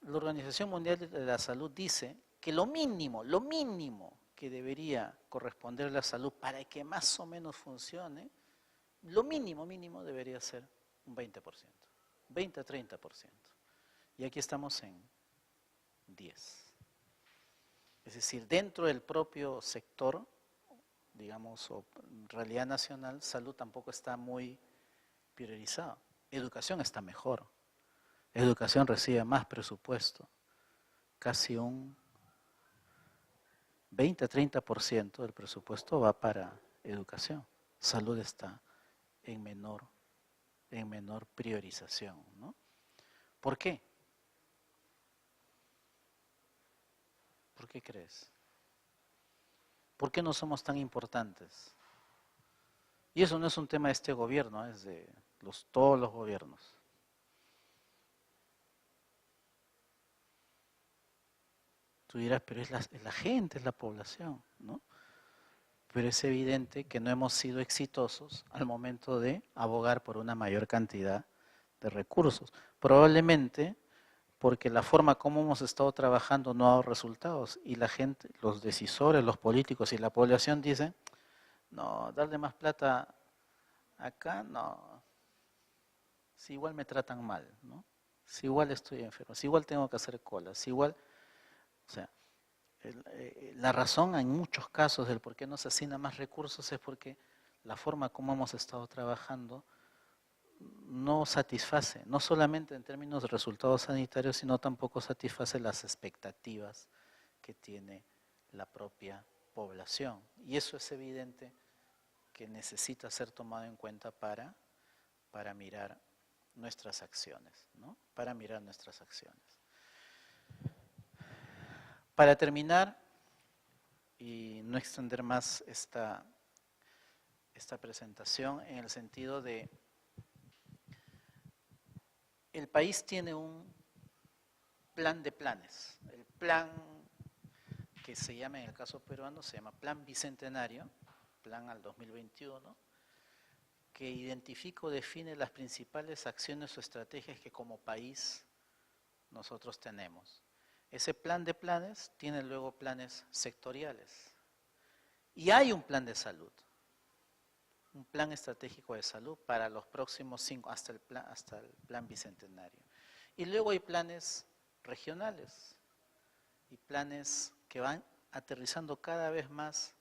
La Organización Mundial de la Salud dice que lo mínimo que debería corresponder a la salud para que más o menos funcione, lo mínimo debería ser un 20%, 20 a 30%. Y aquí estamos en 10. Es decir, dentro del propio sector, digamos, o realidad nacional, salud tampoco está muy priorizado. Educación está mejor. Educación recibe más presupuesto. Casi un 20 a 30% del presupuesto va para educación. Salud está en menor priorización, ¿no? ¿Por qué? ¿Por qué crees? ¿Por qué no somos tan importantes? Y eso no es un tema de este gobierno, es de todos los gobiernos. Tú dirás, pero es la gente, es la población, ¿no? Pero es evidente que no hemos sido exitosos al momento de abogar por una mayor cantidad de recursos. Probablemente porque la forma como hemos estado trabajando no ha dado resultados y la gente, los decisores, los políticos y la población dicen, no, darle más plata acá, no, si igual me tratan mal, ¿no? Si igual estoy enfermo, si igual tengo que hacer colas, si igual, o sea, la razón en muchos casos del por qué no se asigna más recursos es porque la forma como hemos estado trabajando no satisface, no solamente en términos de resultados sanitarios, sino tampoco satisface las expectativas que tiene la propia población. Y eso es evidente que necesita ser tomado en cuenta para mirar nuestras acciones, ¿no? Para mirar nuestras acciones. Para terminar, y no extender más esta presentación en el sentido de el país tiene un plan de planes. El plan que se llama, en el caso peruano, se llama Plan Bicentenario, Plan al 2021, que identifica o define las principales acciones o estrategias que como país nosotros tenemos. Ese plan de planes tiene luego planes sectoriales. Y hay un plan de salud, un plan estratégico de salud para los próximos 5, hasta el plan bicentenario. Y luego hay planes regionales y planes que van aterrizando cada vez más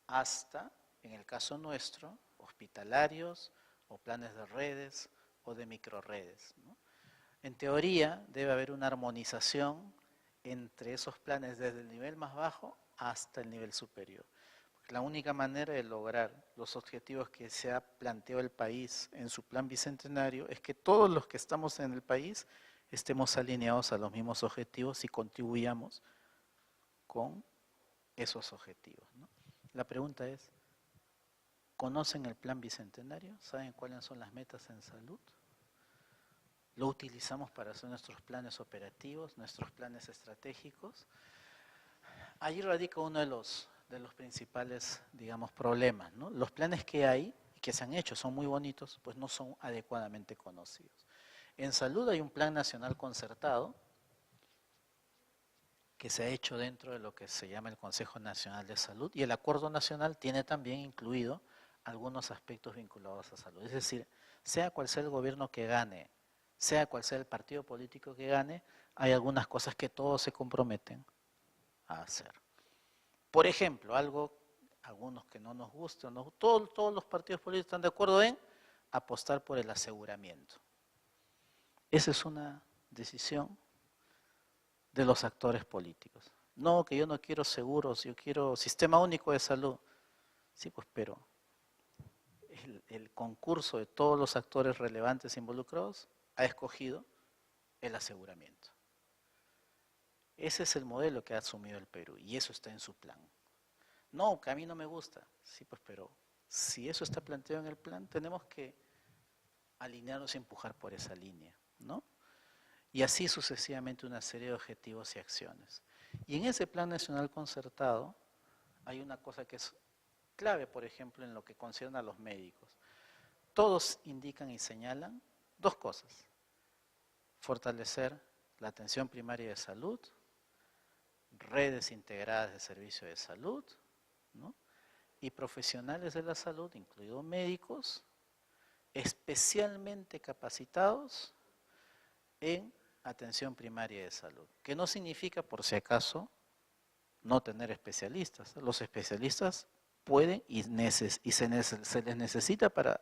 hasta, en el caso nuestro, hospitalarios o planes de redes o de microredes, ¿no? En teoría debe haber una armonización entre esos planes desde el nivel más bajo hasta el nivel superior. Porque la única manera de lograr los objetivos que se ha planteado el país en su plan bicentenario es que todos los que estamos en el país estemos alineados a los mismos objetivos y contribuyamos con esos objetivos, ¿no? La pregunta es, ¿conocen el Plan Bicentenario? ¿Saben cuáles son las metas en salud? ¿Lo utilizamos para hacer nuestros planes operativos, nuestros planes estratégicos? Ahí radica uno de los principales, digamos, problemas, ¿no? Los planes que hay y que se han hecho son muy bonitos, pues no son adecuadamente conocidos. En salud hay un plan nacional concertado que se ha hecho dentro de lo que se llama el Consejo Nacional de Salud, y el Acuerdo Nacional tiene también incluido algunos aspectos vinculados a salud. Es decir, sea cual sea el gobierno que gane, sea cual sea el partido político que gane, hay algunas cosas que todos se comprometen a hacer. Por ejemplo, algunos que no nos gustan, todos los partidos políticos están de acuerdo en apostar por el aseguramiento. Esa es una decisión de los actores políticos. No, que yo no quiero seguros, yo quiero sistema único de salud. Sí, pues, pero el concurso de todos los actores relevantes involucrados ha escogido el aseguramiento. Ese es el modelo que ha asumido el Perú y eso está en su plan. No, que a mí no me gusta. Sí, pues, pero si eso está planteado en el plan, tenemos que alinearnos y empujar por esa línea, ¿no? Y así sucesivamente una serie de objetivos y acciones. Y en ese plan nacional concertado hay una cosa que es clave, por ejemplo, en lo que concierne a los médicos. Todos indican y señalan dos cosas: fortalecer la atención primaria de salud, redes integradas de servicio de salud, ¿no? Y profesionales de la salud, incluidos médicos, especialmente capacitados en atención primaria de salud, que no significa, por si acaso, no tener especialistas. Los especialistas pueden y se les necesita para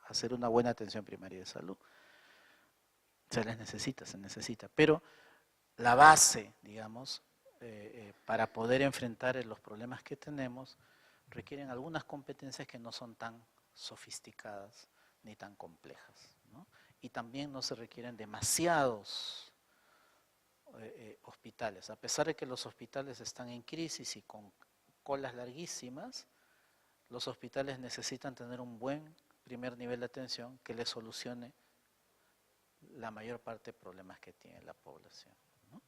hacer una buena atención primaria de salud. Se necesita, pero la base, digamos, para poder enfrentar los problemas que tenemos, requieren algunas competencias que no son tan sofisticadas ni tan complejas, ¿no? Y también no se requieren demasiados hospitales. A pesar de que los hospitales están en crisis y con colas larguísimas, los hospitales necesitan tener un buen primer nivel de atención que les solucione la mayor parte de problemas que tiene la población, ¿no?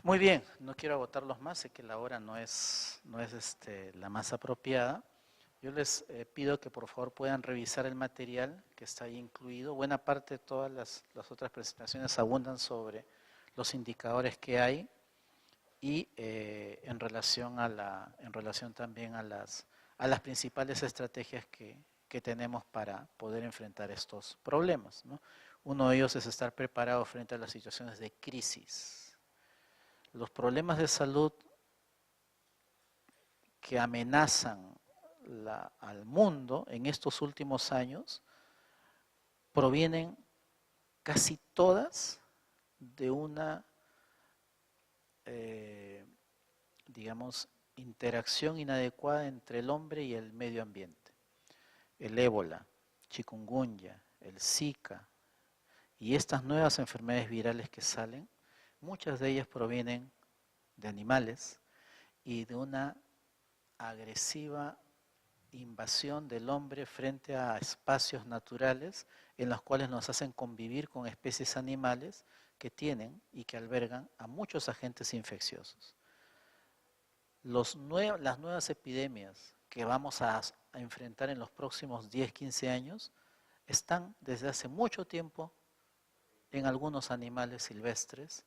Muy bien, no quiero agotarlos más, sé que la hora no es la más apropiada. Yo les pido que por favor puedan revisar el material que está ahí incluido. Buena parte de todas las otras presentaciones abundan sobre los indicadores que hay y en relación también a las principales estrategias que tenemos para poder enfrentar estos problemas, ¿no? Uno de ellos es estar preparado frente a las situaciones de crisis. Los problemas de salud que amenazan al mundo en estos últimos años provienen casi todas de una, digamos, interacción inadecuada entre el hombre y el medio ambiente. El ébola, chikungunya, el Zika y estas nuevas enfermedades virales que salen, muchas de ellas provienen de animales y de una agresiva invasión del hombre frente a espacios naturales en los cuales nos hacen convivir con especies animales que tienen y que albergan a muchos agentes infecciosos. Las nuevas epidemias que vamos a enfrentar en los próximos 10, 15 años están desde hace mucho tiempo en algunos animales silvestres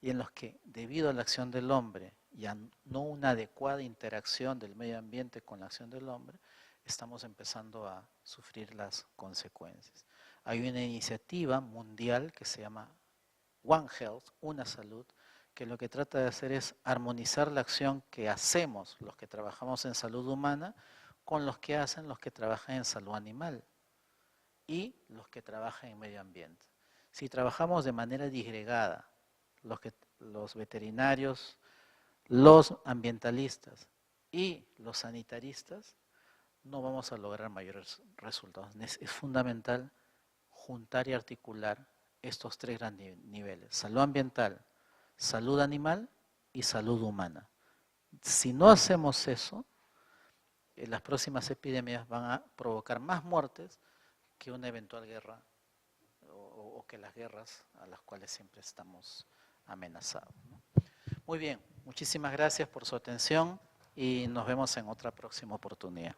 y en los que, debido a la acción del hombre y a no una adecuada interacción del medio ambiente con la acción del hombre, estamos empezando a sufrir las consecuencias. Hay una iniciativa mundial que se llama One Health, Una Salud, que lo que trata de hacer es armonizar la acción que hacemos los que trabajamos en salud humana con los que hacen los que trabajan en salud animal y los que trabajan en medio ambiente. Si trabajamos de manera disgregada, los veterinarios, los ambientalistas y los sanitaristas, no vamos a lograr mayores resultados. Es fundamental juntar y articular estos tres grandes niveles: salud ambiental, salud animal y salud humana. Si no hacemos eso, las próximas epidemias van a provocar más muertes que una eventual guerra o que las guerras a las cuales siempre estamos amenazados, ¿no? Muy bien, muchísimas gracias por su atención y nos vemos en otra próxima oportunidad.